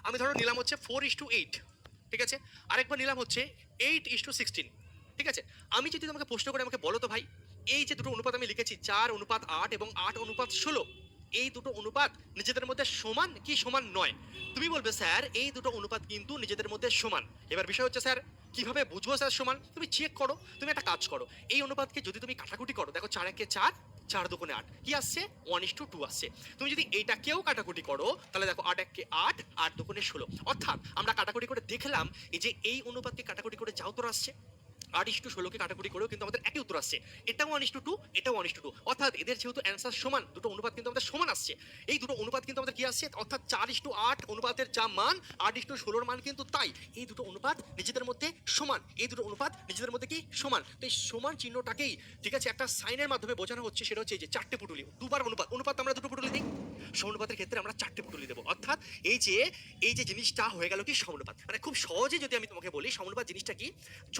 আমি ধরো নিলাম হচ্ছে 4:8, ঠিক আছে, আরেকবার নিলাম হচ্ছে 8:16, ঠিক আছে। আমি যদি তোমাকে প্রশ্ন করে আমাকে বলো তো ভাই, এই যে দুটো অনুপাত আমি লিখেছি 4:8 এবং 8:16, এই দুটো অনুপাত নিজেদের মধ্যে সমান কি সমান নয়? তুমি বলবে স্যার এই দুটো অনুপাত কিন্তু নিজেদের মধ্যে সমান। এবার বিষয় হচ্ছে স্যার কিভাবে বুঝবো স্যার সমান? তুমি চেক করো, তুমি একটা কাজ করো, এই অনুপাতকে যদি তুমি কাটাকুটি করো, দেখো 4 × 4, 4 × 8 কি আসছে? 1:2 আসছে। তুমি যদি এইটাকেও কাটাকুটি করো তাহলে দেখো 8 × 8, 8 × 2 = 16। অর্থাৎ আমরা কাটাকুটি করে দেখলাম এই যে এই অনুপাতকে কাটাকুটি করে যা উত্তর আসছে, 8:16কে কাটাকুটি করেও কিন্তু আমাদের একই উত্তর আসছে। এটাও 1:2, এটাও 1:2, অর্থাৎ এদের যেহেতু অ্যান্সার সমান, দুটো অনুপাত কিন্তু আমাদের সমান আসছে। এই দুটো অনুপাত কিন্তু আমাদের কি আসছে, অর্থাৎ 4:8 অনুপাতের যা মান, 8:16 মান কিন্তু তাই। এই দুটো অনুপাত নিজেদের মধ্যে সমান, এই দুটো অনুপাত নিজেদের মধ্যে কি সমান। তো এই সমান চিহ্নটাকেই, ঠিক আছে, একটা সাইনের মাধ্যমে বোঝানো হচ্ছে, সেটা হচ্ছে এই যে চারটে পুটুলি, দুবার অনুপাত, অনুপাত আমরা দুটো পুটুলি দিই, সমানুপাতের ক্ষেত্রে আমরা চারটে পুটুলি দেবো। অর্থাৎ এই যে জিনিসটা হয়ে গেল কি সমানুপাত। মানে খুব সহজে যদি আমি তোমাকে বলি সমানুপাত জিনিসটা কি,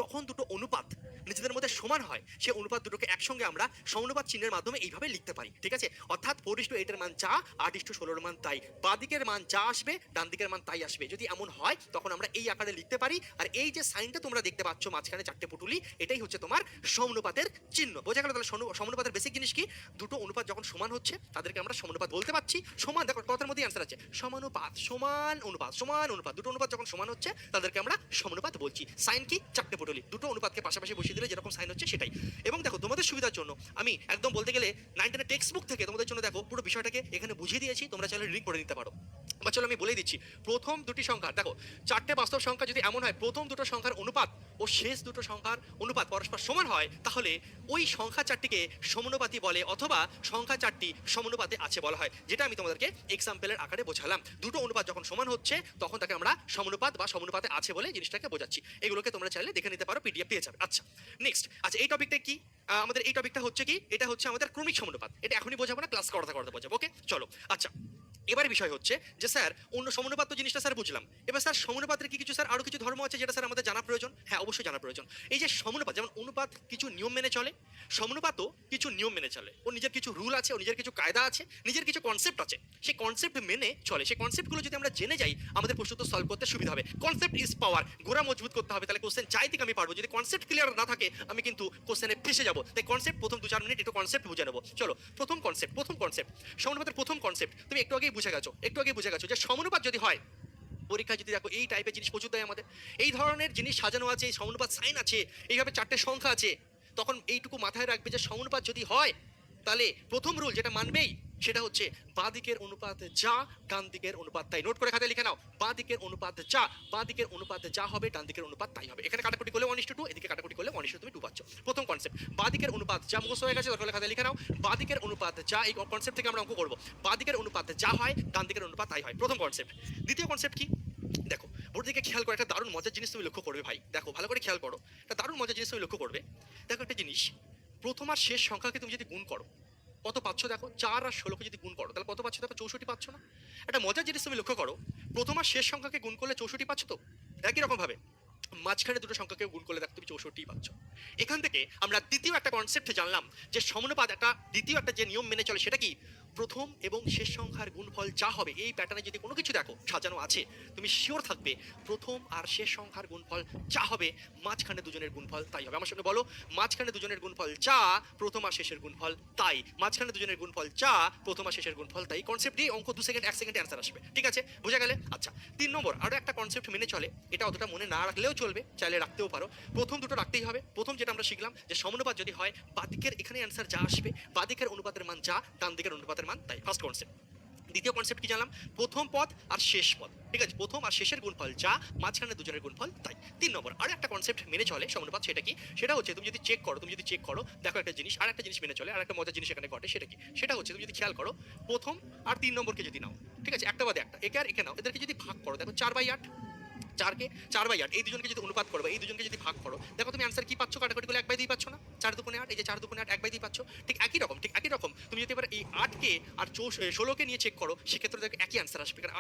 যখন দুটো অনুপাত নিজেদের মধ্যে সমান হয় সেই অনুপাত দুটোকে একসঙ্গে আমরা সমানুপাত চিহ্নের মাধ্যমে এইভাবে লিখতে পারি, ঠিক আছে। অর্থাৎ 4:8 এর মান যা, 8:16 মান তাই, বাঁ দিকের মান যা আসবে ডান দিকের মান তাই আসবে। যদি এমন হয় তখন আমরা এই আকারে লিখতে পারি। আর এই যে সাইনটা তোমরা দেখতে পাচ্ছ মাঝখানে চারটে পুটুলি, এটাই হচ্ছে তোমার সমানুপাতের চিহ্ন। বোঝা গেল? তাহলে সমানুপাতের বেসিক জিনিস কি, দুটো অনুপাত যখন সমান হচ্ছে তাদেরকে আমরা সমানুপাত বলতে পারছি। সমান, দেখো কথার মধ্যে অ্যান্সার আছে, সমানুপাত, সমান অনুপাত, সমান অনুপাত, দুটো অনুপাত যখন সমান হচ্ছে তাদেরকে আমরা সমানুপাত বলছি। সাইন কি, চারটে পুটুলি, দুটো অনুপাতকে পাশাপাশি বসিয়ে দিলে যেরকম সাইন হচ্ছে সেটাই। এবং দেখো তোমাদের সুবিধার জন্য আমি একদম বলতে গেলে 9 10 টেক্সট বুক থেকে তোমাদের জন্য দেখো পুরো বিষয়টাকে এখানে বুঝিয়ে দিয়েছি, তোমরা চাইলে রিডিং করে নিতে পারো। বা চলো আমি বলেই দিচ্ছি, প্রথম দুটি সংখ্যা দেখো, চারটে বাস্তব সংখ্যা যদি এমন হয় প্রথম দুটো সংখ্যার অনুপাত ও শেষ দুটো সংখ্যার অনুপাত পরস্পর সমান হয়, তাহলে ওই সংখ্যা চারটিকে সমানুপাতি বলে, অথবা সংখ্যা চারটি সমানুপাতে আছে বলা হয়, যেটা আমি তোমাদেরকে এক্সাম্পলের আকারে বোঝালাম। দুটো অনুপাত যখন সমান হচ্ছে তখন তাকে আমরা সমানুপাত বা সমানুপাতে আছে বলে জিনিসটাকে বোঝাচ্ছি। এগুলোকে তোমরা চাইলে দেখে নিতে পারো, পিডিএফ পেয়ে যাবে। আচ্ছা নেক্সট, আচ্ছা এই টপিকটা কি, আমাদের এই টপিকটা হচ্ছে কি, এটা হচ্ছে আমাদের ক্রমিক সমানুপাত। এটা এখনই বোঝাবো না, ক্লাস করতে করতে বোঝাবো। ওকে চলো। আচ্ছা এবারে বিষয় হচ্ছে যে স্যার অন্য সমানুপাত তো জিনিসটা স্যার বুঝলাম, এবার স্যার সমানুপাতের কি কিছু স্যার আরো কিছু ধর্ম আছে যেটা স্যার আমাদের জানা প্রয়োজন? হ্যাঁ অবশ্যই জানা প্রয়োজন। এই যে সমানুপাত, যেমন অনুপাত কিছু নিয়ম মেনে চলে, সমানুপাতও কিছু নিয়ম মেনে চলে। ও নিজের কিছু রুল আছে, ও নিজের কিছু কায়দা আছে, নিজের কিছু কনসেপ্ট আছে, সেই কনসেপ্ট মেনে চলে। সেই কনসেপ্টগুলো যদি আমরা জেনে যাই আমাদের প্রশ্ন তো সলভ করতে সুবিধা হবে। কনসেপ্ট ইজ পাওয়ার, গোড়া মজবুত করতে হবে, তাহলে কোশ্চেন চাই থেকে আমি পারবো। যদি কনসেপ্ট ক্লিয়ার না থাকে আমি কিন্তু কোশ্চেনে ফেসে যাবো। তাই কনসেপ্ট প্রথম 2-4 মিনিট একটু কনসেপ্ট বুঝে নেবো। চলো প্রথম কনসেপ্ট, সমানুপাতের প্রথম কনসেপ্ট তুমি একটু আগেই বুঝে গেছো, যে সমানুপাত যদি হয়, পরীক্ষায় যদি দেখো এই টাইপের জিনিস প্রচুর দেয় আমাদের, এই ধরনের জিনিস সাজানো আছে, এই সমানুপাত সাইন আছে, এইভাবে চারটে সংখ্যা আছে, তখন এইটুকু মাথায় রাখবে যে সমানুপাত যদি হয় তাহলে প্রথম রুল যেটা মানবেই সেটা হচ্ছে বাঁ দিকের অনুপাত যা ডান দিকের অনুপাত তাই। নোট করে খাতায় লিখে নাও, বাঁ দিকের অনুপাত যা, বাঁ দিকের অনুপাত যা হবে ডান দিকের অনুপাত তাই হবে। এখানে কাটাকুটি করলে 1:2, এদিকে কাটাকুটি করলে 1:2 তুমি 2 পাচ্ছ। প্রথম কনসেপ্ট, বাঁ দিকের অনুপাত যা মুখস্থ হয়ে গেছে, দরকার খাতায় লিখে নাও, বাঁ দিকের অনুপাত যা, এই কনসেপ্ট থেকে আমরা অঙ্ক করবো। বাঁ দিকের অনুপাত যা হয় ডান দিকের অনুপাত তাই হয়, প্রথম কনসেপ্ট। দ্বিতীয় কনসেপ্ট কি, দেখো বোর্ড দিকে খেয়াল করে একটা দারুণ মজার জিনিস তুমি লক্ষ্য করবে ভাই, দেখো ভালো করে খেয়াল করো, একটা দারুণ মজার জিনিস তুমি লক্ষ্য করবে। দেখো একটা জিনিস, প্রথম আর শেষ সংখ্যাকে তুমি যদি গুণ করো কত পাচ্ছ? দেখো 4 আর 16কে যদি গুণ করো তাহলে কত পাচ্ছ? দেখো 64 পাচ্ছ না? একটা মজার জিনিস তুমি লক্ষ্য করো, প্রথম আর শেষ সংখ্যাকে গুণ করলে 64 পাচ্ছ। তো একই রকম ভাবে মাঝখানে দুটো সংখ্যাকে গুণ করলে দেখো তুমি 64 পাচ্ছ। এখান থেকে আমরা দ্বিতীয় একটা কনসেপ্ট জানলাম যে সমানুপাত একটা দ্বিতীয় একটা যে নিয়ম মেনে চলে সেটা কি, প্রথম এবং শেষ সংখ্যার গুণফল যা হবে, এই প্যাটার্নে যদি কোনো কিছু দেখো সাজানো আছে তুমি শিওর থাকবে প্রথম আর শেষ সংখ্যার গুণফল যা হবে মাঝখানে দুজনের গুণফল তাই হবে। আমার সঙ্গে বলো, মাঝখানে দুজনের গুণফল যা, প্রথম আর শেষের গুণফল তাই, মাঝখানে দুজনের গুণফল যা, প্রথম আর শেষের গুণফল তাই। কনসেপ্ট দিয়ে অঙ্ক 2 সেকেন্ড 1 সেকেন্ডে অ্যান্সার আসবে, ঠিক আছে? বোঝা গেলে? আচ্ছা 3 নম্বর আরও একটা কনসেপ্ট মেনে চলে, এটা অতটা মনে না রাখলেও চলবে, চাইলে রাখতেও পারো। প্রথম দুটো রাখতেই হবে। প্রথম যেটা আমরা শিখলাম যে সমানুপাত যদি হয় বাদিকের এখানে অ্যান্সার যা আসবে, বাদিকের অনুপাতের মান যা, ডান দিকের অনুপাতের মান তাই, ফার্স্ট কনসেপ্ট। দ্বিতীয় কনসেপ্ট কি জানলাম, প্রথম পদ আর শেষ পদ, ঠিক আছে, প্রথম আর শেষের গুণফল যা, মাঝখানে দুজনের গুণফল তাই। 3 নম্বর আর একটা কনসেপ্ট মেনে চলে সমানুপাত, সেটা কি, সেটা হচ্ছে তুমি যদি চেক করো দেখো একটা জিনিস, আর একটা জিনিস মেনে চলে, আর একটা মজার জিনিস এখানে ঘটে, সেটা কি, সেটা হচ্ছে তুমি যদি খেয়াল করো প্রথম আর 3 নম্বরকে যদি নাও, ঠিক আছে, একটা বাদে একটা, একে আর একে নাও, এদেরকে যদি ভাগ করো দেখো 4/8, 4/8, এই দুজনকে যদি অনুপাত করো, এই দুজনকে যদি ভাগ করো, দেখো তুমি অ্যান্সার কি পাচ্ছ, কাটাকুটি করলে 1/2 পাচ্ছ না? 4 2 8, এই যে 4 2 8 1/2 পাচ্ছ। ঠিক একই রকম তুমি যদি এবার এই 8কে আর 16কে নিয়ে চেক করো, সেক্ষেত্রে দেখো একই অ্যান্সার আসবে, কারণ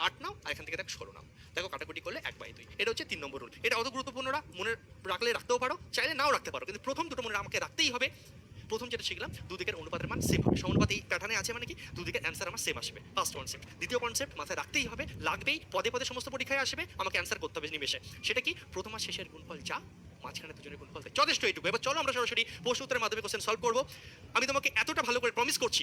8 নাও আর এখান থেকে দেখো 16 নাও, দেখো কাটাকুটি করলে 1/2। এটা হচ্ছে 3 নম্বর রুল। এটা অত গুরুত্বপূর্ণ না, মনে রাখলে রাখতেও পারো, চাইলে নাও রাখতে পারো, কিন্তু প্রথম দুটো মনে আমাকে রাখতেই হবে। প্রথম যেটা শিখলাম দুদিকের অনুপাতের মান সেম হবে, সমানুপাত এই প্যাটার্নে আছে মানে কি দুদিকের অ্যান্সার আমার সেম আসবে, ফার্স্ট কনসেপ্ট। দ্বিতীয় কনসেপ্ট মাথায় রাখতেই হবে, লাগবেই, পদে পদে সমস্ত পরীক্ষায় আসবে, আমাকে অ্যান্সার করতে হবে নিমেষে। সেটা কি প্রথম আর শেষের গুণফল যা, মাঝখানে দুজনের গুণফল তাই। যথেষ্ট এইটুকু। এবার চলো আমরা সরাসরি প্রশ্ন উত্তরের মাধ্যমে কোশ্চেন সলভ করবো। আমি তোমাকে এতটা ভালো করে প্রমিস করছি,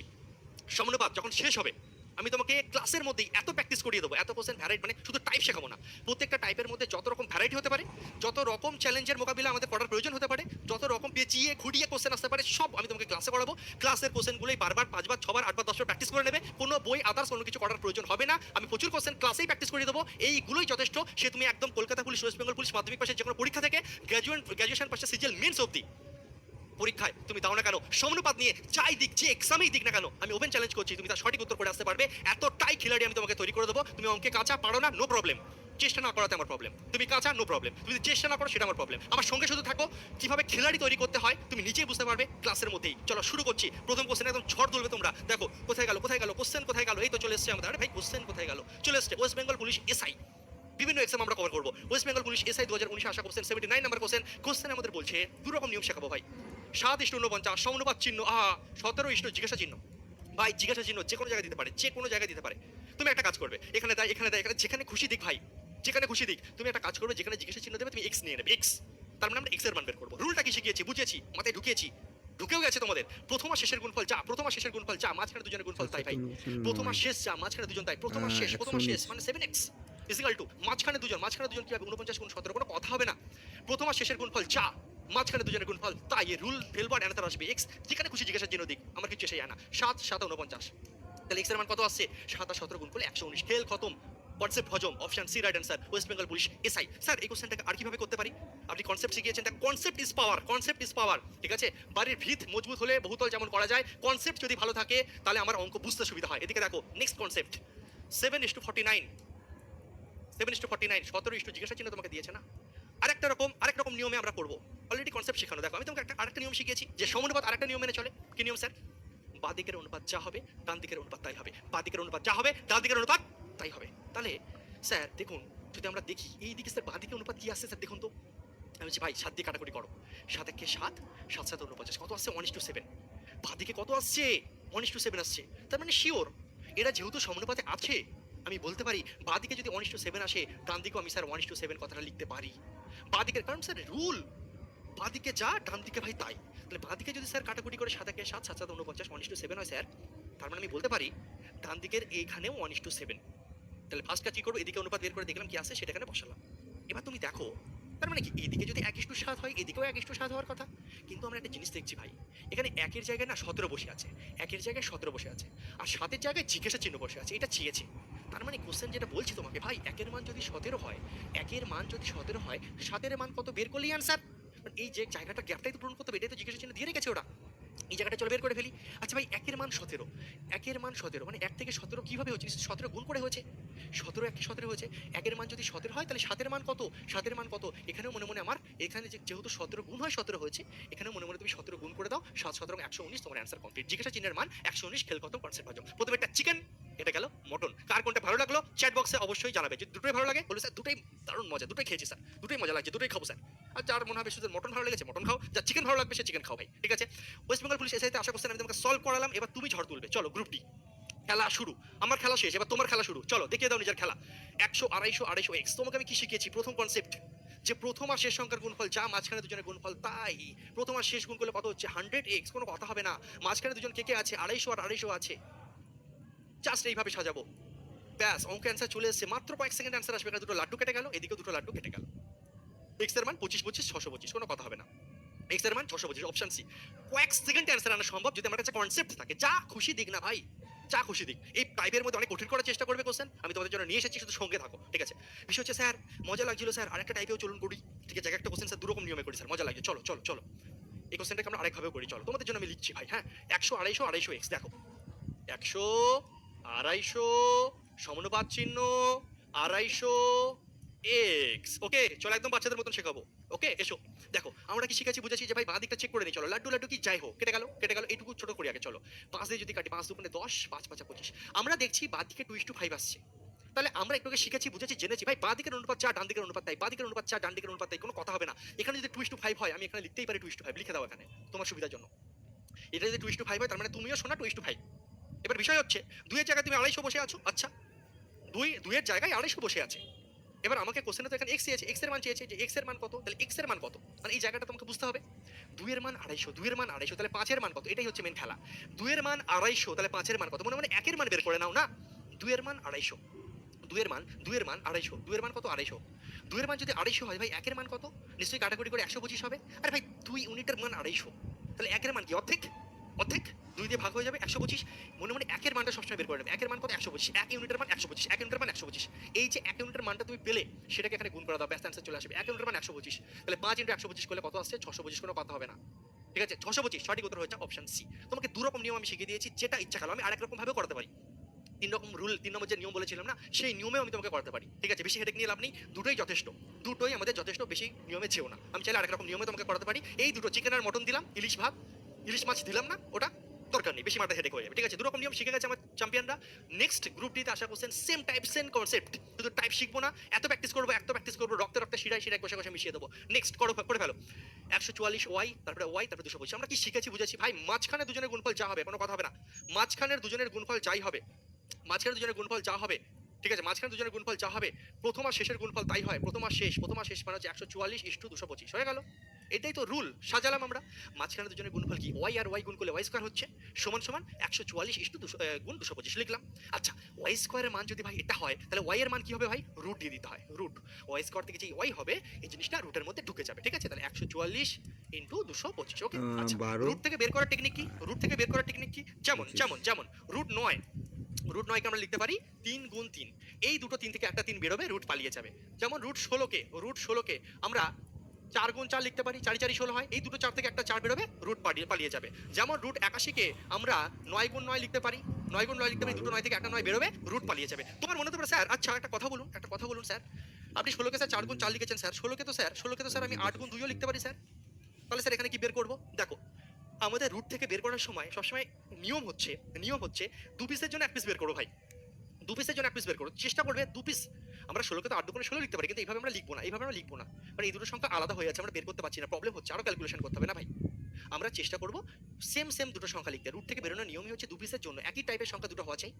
সমানুপাত যখন শেষ হবে আমি তোমাকে ক্লাসের মধ্যেই এত প্র্যাকটিস করিয়ে দেবো, এত কোশ্চেন ভ্যারাইটি, মানে শুধু টাইপ শেখাবো না, প্রত্যেকটা টাইপের মধ্যে যত রকম ভ্যারাইটি হতে পারে, যত রকম চ্যালেঞ্জের মোকাবিলা আমাদের করার প্রয়োজন হতে পারে, যত রকম পেঁচিয়ে ঘুরিয়ে কোশ্চেন আসতে পারে, সব আমি তোমাকে ক্লাসে করাবো। ক্লাসের কোশ্চেনগুলোই বারবার 5 বার 6 বার 8 বার 10 বার প্র্যাকটিস করে নেবে, কোনো বই আদার্স কোনো কিছু করার প্রয়োজন হবে না। আমি প্রচুর কোশ্চেন ক্লাসেই প্র্যাকটিস করিয়ে দেবো, এইগুলোই যথেষ্ট। সে তুমি একদম Kolkata police, West Bengal police মাধ্যমিক পাশে যে কোনো পরীক্ষা থেকে গ্র্যাজুয়েশন পাশে সিজিএল মেন্স অবধি পরীক্ষায় তুমি দাও না কেন, সমানুপাত নিয়ে যাই দিক, যে এক্সামেই দিক না কেন, আমি ওপেন চ্যালেঞ্জ করছি তুমি তার সঠিক উত্তর করে আসতে পারবে। এতটাই খিলাড়ি আমি তোমাকে তৈরি করে দেবো। তুমি অঙ্কে কাঁচা পারো না, নো প্রবলেম, চেষ্টা না করাতে আমার প্রবলেম। তুমি কাঁচা, নো প্রবলেম, তুমি চেষ্টা না করো সেটা আমার প্রবলেম। আমার সঙ্গে শুধু থাকো, কিভাবে খিলাড়ি তৈরি করতে হয় তুমি নিজেই বুঝতে পারবে ক্লাসের মধ্যেই। চলো শুরু করছি। প্রথম কোশ্চেন একদম ঝড় তুলবে তোমরা। দেখো কোথায় গেল কোথায় গেল কোশ্চেন, কোথায় গেল, এই তো চলে এসছে আমাদের। আরে ভাই কোশ্চেন কোথায় গেল, চলে এসছে ওয়েস্ট বেঙ্গল পুলিশ এসআই, বিভিন্ন এক্সাম আমরা কভার করবো। ওয়েস্ট বেঙ্গল পুলিশ এসআই 2019 আসা কোশ্চেন 79 নাম্বার কোশ্চেন। কোশ্চেন আমাদের বলছে দু রকম নিয়ম শেখাবো ভাই। 7:49 সমানুপাত চিহ্ন, 17 জিজ্ঞাসা চিহ্ন। ভাই জিজ্ঞাসা চিহ্ন যে কোনো জায়গায় দিতে পারে, যে কোনো জায়গায় দিতে পারে। তুমি একটা কাজ করবে, এখানে দেয় এখানে দেয়, এখানে যেখানে খুশি দিক ভাই, যেখানে খুশি দিক। তুমি একটা কাজ করবে, যেখানে জিজ্ঞাসা চিহ্ন দেবে তুমি এক্স নিয়ে নেবে, এক্স। তার মানে আমরা এক্স এর মান বের করবো। রুলটা কি শিখিয়েছি, বুঝিয়েছি, মাথায় ঢুকিয়েছি, ঢুকেও গেছে তোমাদের। প্রথম আর শেষের গুণফল যা, প্রথম আর শেষের গুণফল যা, মাঝখানে দুজনের গুণফল তাই ভাই। প্রথম আর শেষ যা, মাঝখানে দুজন তাই। প্রথম আর শেষ মানে 7x ইজিক্যাল টু মাঝখানে দুজন কি হবে 49 গুণ 17, কোনো কথা হবে না। প্রথম আর শেষের গুণফল যা, মাঝখানে দুজনের গুণফল তাই। এই রুল ফেলবার অ্যান্সার আসবে এক্স, যেখানে খুশি জিজ্ঞাসার জন্য দিক, আমার কিছু এসে যায় না। 7 7 49, তাহলে এক্স এর মান কত আসছে, 7 আর 17 গুণ করলে 119। খেল খতম, কনসেপ্ট হজম। Option C right answer, West Bengal police SI. Sir এই কোশ্চেনটাকে আর কিভাবে করতে পারি? আপনি কনসেপ্ট শিখিয়েছেন, তা concept is power, concept is power, ঠিক আছে। বাড়ির ভিত মজবুত হলে বহুতল যেমন করা যায়, কনসেপ্ট যদি ভালো থাকে তাহলে আমার অঙ্ক বুঝতে সুবিধা হয়। এদিকে দেখো নেক্সট কনসেপ্ট 7:49, 7:49, 17 জিজ্ঞাসা চিহ্ন তোমাকে দিয়েছে না। আরেক রকম নিয়মে আমরা করবো। অলরেডি কনসেপ্ট শেখানো। দেখো আমি তোমাকে আরেকটা নিয়ম শিখিয়েছি, যে সমানুপাত আরেকটা নিয়ম মেনে চলে। কি নিয়ম স্যার? বাঁ দিকের অনুপাত যা হবে ডান দিকের অনুপাত তাই হবে, বাঁ দিকের অনুপাত যা হবে ডান দিকের অনুপাত তাই হবে। তাহলে স্যার দেখুন, যদি আমরা দেখি এই দিকে স্যার বাঁ দিকের অনুপাত কি আসছে স্যার দেখুন তো। আমি বলছি ভাই 7 দিয়ে কাটাকুটি করো, 7 একে 7, 7 7 49, কত আসছে 1:7। বাঁ দিকে কত আসছে 1:7 আসছে। তার মানে শিওর এরা যেহেতু সমানুপাতে আছে, আমি বলতে পারি বাঁ দিকে যদি 1:7 আসে ডান দিকেও আমি স্যার 1:7 কথাটা লিখতে পারি। বাঁ দিকের কারণ স্যার রুল, বাঁ দিকে যা ডান দিকে ভাই তাই। তাহলে বাঁ দিকে যদি স্যার কাটাকুটি করে 7 একে 7, 7 7 49, 1:7 হয় স্যার, তার মানে আমি বলতে পারি ডান দিকের এইখানেও 1:7। তাহলে ফার্স্ট কাজ কি করবো, এদিকে অনুপাত বের করে দেখলাম কি আসে সেটা এখানে বসালাম। এবার তুমি দেখো তার মানে কি এদিকে যদি 1:7 হয় এদিকেও 1:7 হওয়ার কথা। কিন্তু আমরা একটা জিনিস দেখছি ভাই, এখানে একের জায়গায় না 17 বসে আছে, একের জায়গায় 17 বসে আছে, আর 7-এর জায়গায় জিজ্ঞাসা চিহ্ন বসে আছে। এটা চেয়েছে। তার মানে কোশ্চেন যেটা বলছি তোমাকে ভাই, একের মান যদি 17 হয়, একের মান যদি 17 হয়, 7-এর মান কত বের করলেই আনসার। এই যে জায়গাটা গ্যাপটাই তো পূরণ করতে হবে, এটাই তো জিজ্ঞাসা চিহ্ন দিয়ে রেখেছে ওরা। এই জায়গাটা চলো বের করে ফেলি। আচ্ছা ভাই একের মান 17, একের মান 17 মানে 1 থেকে 17 কিভাবে হচ্ছে? 17 গুণ করে হয়েছে, 17 1 17 হয়েছে। একের মান যদি 17 হয় তাহলে 7-এর মান কত, 7-এর মান কত? এখানেও মনে মনে আমার এখানে যেহেতু 17 গুণ হয় 17 হয়েছে, এখানেও মনে মনে তুমি 17 গুণ করে দাও, 7 17 119, তোমার অ্যান্সার কমপ্লিট। জিজ্ঞাসা চিহ্নের মান 119, খেল খতম, কনসেপ্ট হজম। প্রথমে একটা চিকেন, এটা গেল মটন। কার কোনটা ভালো লাগলো চ্যাট বক্সে অবশ্যই জানাবে। যদি দুটোই ভালো লাগে বলে স্যার দুটোই দারুণ মজা, দুটোই খেয়েছি স্যার, দুটোই মজা লাগছে, দুটোই খাবো স্যার। আর যার মনে হবে শুধু মটন ভালো লেগেছে মটন খাও, যার চিকেন ভালো লাগবে সে চিকেন খাও ভাই, ঠিক আছে। ওয়েস্ট বেঙ্গল পুলিশ এসআইতে আশা করছেন আমি তোমাকে সলভ করালাম। এবার তুমি ঝড় তুলবে। চলো গ্রুপ ডি খেলা শুরু। আমার খেলা শেষ, এবার তোমার খেলা শুরু। চলো দেখিয়ে দাও নিজের খেলা। 100 250 250 এক্স। তোমাকে আমি কি শিখিয়েছি? প্রথম কনসেপ্ট, যে প্রথম আর শেষ সংখ্যার গুণফল যা, মাঝখানে দুজনের গুণফল তাই। প্রথম আর শেষ গুণ করলে কত হচ্ছে 100x, কোনো কথা হবে না। মাঝখানে দুজন কে কে আছে, 250 আর 250 আছে। জাস্ট এইভাবে সাজাবো, ব্যাস অঙ্ক অ্যান্সার চলে এসেছে। মাত্র কয়েক সেকেন্ড অ্যান্সার আসবে। এখানে দুটো লাড্ডু কেটে গেল, এদিকেও দুটো লাড্ডু কেটে গেল। এক্স এর মান 25 25 625, কোনো কথা হবে না। এক্স এর মান 625, অপশন সি। কয়েক সেকেন্ড অ্যান্সার আনা সম্ভব যদি আমার কাছে কনসেপ্ট থাকে। যা খুশি দিক না ভাই, যা খুশি দিক। এই টাইপের মধ্যে অনেক কঠিন করার চেষ্টা করবে কোশ্চেন, আমি তোমাদের জন্য নিয়ে এসেছি, শুধু সঙ্গে থাকো, ঠিক আছে। বিষয় হচ্ছে স্যার মজা লাগছিল স্যার, আরেকটা টাইপেও চলুন করি, ঠিক আছে। একটা কোশ্চেন স্যার দুরকম নিয়মে করি স্যার, মজা লাগে। চলো চলো চলো এই কোশ্চেনটাকে আমরা আরেকভাবে করি। চলো তোমাদের জন্য আমি লিখছি ভাই, হ্যাঁ। 100 250 250 এক্স। দেখো 100 250 সমানুপাত চিহ্ন 250 এক্স। ওকে চলো একদম বাচ্চাদের মতন শেখাবো। ওকে এসো দেখো আমরা কি শিখেছি বুঝেছি যে ভাই বাঁ দিকটা চেক করে নিই। চলো লাড্ডু লাড্ডু কি যাই হোক কেটে গেল, কেটে গেল। এইটুকু ছোট করি আগে। চলো 5 দিয়ে যদি কাটি, 5 দুগুণে 10, 5 5 25। আমরা দেখছি বাঁ দিকে 2:5 আসছে। তাহলে আমরা একটু শিখেছি বুঝেছি জেনেছি ভাই বাঁ দিকের অনুপাত যা ডান দিকের অনুপাত তাই, বাঁ দিকের অনুপাত যা ডান দিকের অনুপাত তাই, কোনো কথা হবে না। এখানে যদি 2:5 হয় আমি এখানে লিখতেই পারি 2:5, লিখে দাও এখানে তোমার সুবিধার জন্য। এটা যদি 2:5 হয় তার মানে তুমিও শোনা 2:5। এবার বিষয় হচ্ছে 2 এর জায়গায় তুমি 250 বসে আছো, আচ্ছা 2 এর জায়গায় 250 বসে আছে। এবার আমাকে কোশ্চেনে তো এখানে x চেয়েছে, x এর মান চেয়েছে, যে x এর মান কত, তাহলে x এর মান কত, মানে এই জায়গাটা তোমাকে বুঝতে হবে। 2 এর মান 250, 2 এর মান 250, তাহলে 5 এর মান কত, এটাই হচ্ছে মেন খেলা। 2 এর মান 250, তাহলে 5 এর মান কত, মনে 1 এর মান বের করে নাও না। 2 এর মান 250, 2 এর মান 250, 2 এর মান কত 250, 2 এর মান যদি 250 হয় ভাই 1 এর মান কত, নিশ্চয়ই কাটাকুটি করে 125 হবে। আরে ভাই 2 ইউনিটের মান 250, তাহলে 1 এর মান কি অর্ধেক, অর্ধেক 2 দিয়ে ভাগ হয়ে যাবে 125। মনে 1 এর মানটা সবসময় বের করে নেবে। 1 এর মান কত 125, 1 ইউনিটের মান 125, 1 ইউনিটের মান 125। এই যে 1 ইউনিটের মানটা তুমি পেলে সেটাকে এখানে গুণ করে দাও, ব্যাস অ্যান্সার চলে আসবে। 1 ইউনিটের মান 125, তাহলে 5 × 125 করলে কত আসছে, 625, কোনো কথা হবে না। ঠিক আছে 625 সঠিক উত্তর হচ্ছে অপশন সি। তোমাকে দু রকম নিয়ম আমি শিখিয়ে দিয়েছি, যেটা ইচ্ছা খেলো। আমি আরেক রকম ভাবেও করতে পারি। 3 রকম রুল, 3 নম্বর যে নিয়ম বলেছিলাম না, সেই নিয়মেও আমি তোমাকে করতে পারি। ঠিক আছে, বেশি হেডেক নিয়ে লাভ নেই, দুটোই যথেষ্ট, দুটোই আমাদের যথেষ্ট, বেশি নিয়মে যেও না। আমি চাইলে আরেক রকম নিয়মে তোমাকে করাতে পারি। এই দুটো চিকেন আর মটন দিলাম, ইলিশ ভাত, ইলিশ মাছ দিলাম না, ওটা দরকার নেই, বেশি মাথা হেডেক হয়ে যাবে। ঠিক আছে, দু রকম নিয়ম শিখে গেছে আমার চ্যাম্পিয়নরা। নেক্সট গ্রুপ ডিতে আশা করছেন সেম টাইপ সেম কনসেপ্ট, শুধু টাইপ শিখবো না, এত প্র্যাকটিস করবো, এত প্র্যাকটিস করবো, রক্তে রক্তে শিরায় শিরায় কষে কষে মিশিয়ে দেবো। নেক্সট করে ফেলো 144 ওয়াই, তারপরে ওয়াই, তারপরে 225। আমরা কি শিখেছি বুঝেছি ভাই, মাঝখানে দুজনের গুণফল যা হবে কোনো কথা হবে না, মাঝখানের দুজনের গুণফল যাই হবে, মাঝখানে দুজনের গুণফল যা হবে, ঠিক আছে, মাঝখানে দুজনের গুণফল যা হবে, প্রথম আর শেষের গুণফল তাই হয়। প্রথম আর শেষ মানে হচ্ছে 144:225 হয়ে গেল। এটাই তো রুল সাজালাম আমরা। মাঝখানে দুজনের গুণফল কি, ওয়াই আর ওয়াই গুণ করলে ওয়াই স্কোয়ার হচ্ছে, সমান সমান 144:225 লিখলাম। আচ্ছা ওয়াই স্কোয়ারের মান যদি ভাই এটা হয়, তাহলে ওয়াই এর মান কি হবে ভাই, রুট দিয়ে দিতে হয়, রুট। ওয়াই স্কোয়ার থেকে যে ওয়াই হবে এই জিনিসটা রুটের মধ্যে ঢুকে যাবে। ঠিক আছে, তাহলে 144:225। ওকে, আচ্ছা রুট থেকে বের করার টেকনিক কি, রুট থেকে বের করার টেকনিক কি, যেমন যেমন যেমন রুট 9, রুট 9কে আমরা লিখতে পারি 3 × 3। এই দুটো 3 থেকে একটা 3 বেরোবে, রুট পালিয়ে যাবে। যেমন রুট 16কে আমরা 4 × 4 লিখতে পারি, 4 × 4 = 16 হয়, এই দুটো 4 থেকে একটা 4 বেরোবে, রুট পালিয়ে যাবে। যেমন রুট 81কে আমরা 9 × 9 লিখতে পারি, 9 × 9 লিখতে পারি, দুটো 9 থেকে একটা 9 বেরোবে, রুট পালিয়ে যাবে। তোমার মনে হতে পারে স্যার, আচ্ছা একটা কথা বলুন স্যার, আপনি 16কে স্যার 4 × 4 লিখেছেন স্যার, 16কে তো স্যার আমি 8 × 2ও লিখতে পারি স্যার, তাহলে স্যার এখানে কি বের করবো? দেখো আমাদের রুট থেকে বের করার সময় সবসময় নিয়ম হচ্ছে 2 পিসের জন্য 1 পিস বের করো ভাই, 2 পিসের জন্য 1 পিস বের করো, চেষ্টা করবে 2 পিস। আমরা 16কে তো 8 × 2 = 16 লিখতে পারি, কিন্তু এইভাবে আমরা লিখবো না, মানে এই দুটো সংখ্যা আলাদা হয়ে যাচ্ছে, আমরা বের করতে পারছি না, প্রবলেম হচ্ছে, আরো ক্যালকুলেশন করতে হবে না ভাই। আমরা চেষ্টা করবো সেম দুটো সংখ্যা লিখতে। রুট থেকে বেরোনোর নিয়মই হচ্ছে 2 পিসের জন্য একই টাইপের সংখ্যা দুটো হওয়া চাই,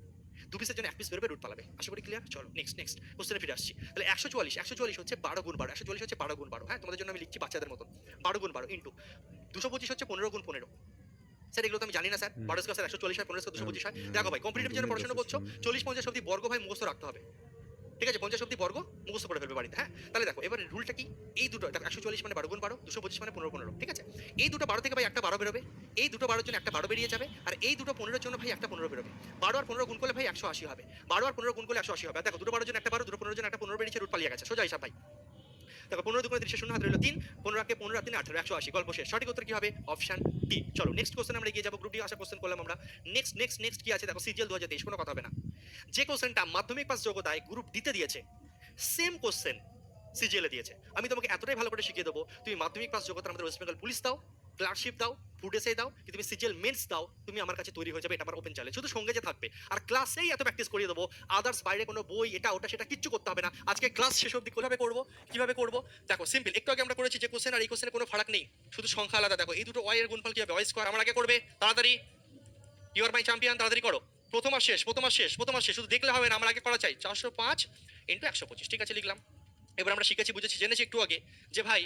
2 পিসের জন্য 1 পিস বেরোবে, রুট পালাবে। আশা করি ক্লিয়ার। চলো নেক্সট কোশ্চেনে ফিরে আসছি। তাহলে 144 হচ্ছে 12 × 12, 144 হচ্ছে 12 × 12। হ্যাঁ, তোমাদের জন্য আমি লিখছি বাচ্চাদের মতন, 12 × 12 ইন্টু 225 হচ্ছে 15 × 15। স্যার এগুলো তো আমি জানি না স্যার, 12 স্কয়ার স্যার 140 হয়, 15 স্কয়ার 225 হয়। দেখো ভাই কম্পিটিটিভ জন্য পড়াশোনা করছো, 40-50 অবধি বর্গ ভাই মুখস্থ রাখতে হবে। ঠিক আছে, 50 অবধি বর্গ মুখস্থ করে ফেলবে বাড়িতে। হ্যাঁ, তাহলে দেখো এবার রুলটা কি, এই দুটো দেখো 140 মানে 12 × 12, 225 মানে 15 × 15। ঠিক আছে, এই দুটো 12 থেকে ভাই একটা 12 বেরোবে, এই দুটো 12 এর জন্য একটা 12 বেরিয়ে যাবে, আর এই দুটো 15 এর জন্য ভাই একটা 15 বেরোবে। 12 আর 15 গুণ করলে ভাই 180 হবে, 12 আর 15 গুণ করলে 180 হবে। দেখো দুটো 12 এর জন্য একটা 12, দুটো 15 এর জন্য একটা 15 বেরিয়েছে, রুট পালিয়ে গেছে, সোজা হিসাব ভাই। দেখো 15 × 2 = 30, শূন্য হাতে রইল 3, 15 × 15 = 3 18, 180, গল্প শেষ। সঠিক উত্তর কি হবে, অপশন ডি। চলো নেক্সট কোশ্চেন আমরা এগিয়ে যাবো। গ্রুপ ডি আসা কোশ্চেন করলাম আমরা। নেক্সট কি আছে দেখো, সিজিএল 2023, কোনো কথা হবে না। যে কোশ্চেনটা মাধ্যমিক পাস যোগ্যতায় গ্রুপ ডিতে দিয়েছে, সেম কোশ্চেন সিজিএলে দিয়েছে। আমি তোমাকে এতটাই ভালো করে শিখিয়ে দেবো, তুমি মাধ্যমিক পাস যোগ্যতা আমাদের ওয়েস্ট বেঙ্গল পুলিশ দাও, ক্লার্কশিপ দাও, ফুড এসে দাও, কি তুমি সিজিএল মেন্স দাও, তুমি আমার কাছে তৈরি হয়ে যাবে। এটা আমার ওপেন চ্যালেঞ্জ, শুধু সঙ্গে যে থাকবে, আর ক্লাসেই এত প্র্যাকটিস করিয়ে দেবো, আদার্স বাইরে কোনো বই এটা ওটা সেটা কিচ্ছু করতে হবে না। আজকে ক্লাস শেষ অবধি কিভাবে করবো দেখো, সিম্পল। একটু আগে আমরা করেছি যে কোশ্চেন আর এই কোশ্চেনে কোনো ফারাক নেই, শুধু সংখ্যা আলাদা। দেখো এই দুটো ওয়াই এর গুণফল কি হবে, ওয়াই স্কয়ার। আমার আগে করবে তাড়াতাড়ি, ইউ আর মাই চ্যাম্পিয়ন, তাড়াতাড়ি করো। প্রথম আর শেষ, শুধু দেখলে হবে না, আমার আগে করা চাই। 405 × 125। ঠিক আছে, লিখলাম। এবার আমরা শিখেছি, বুঝেছি, জেনেছি একটু আগে যে ভাই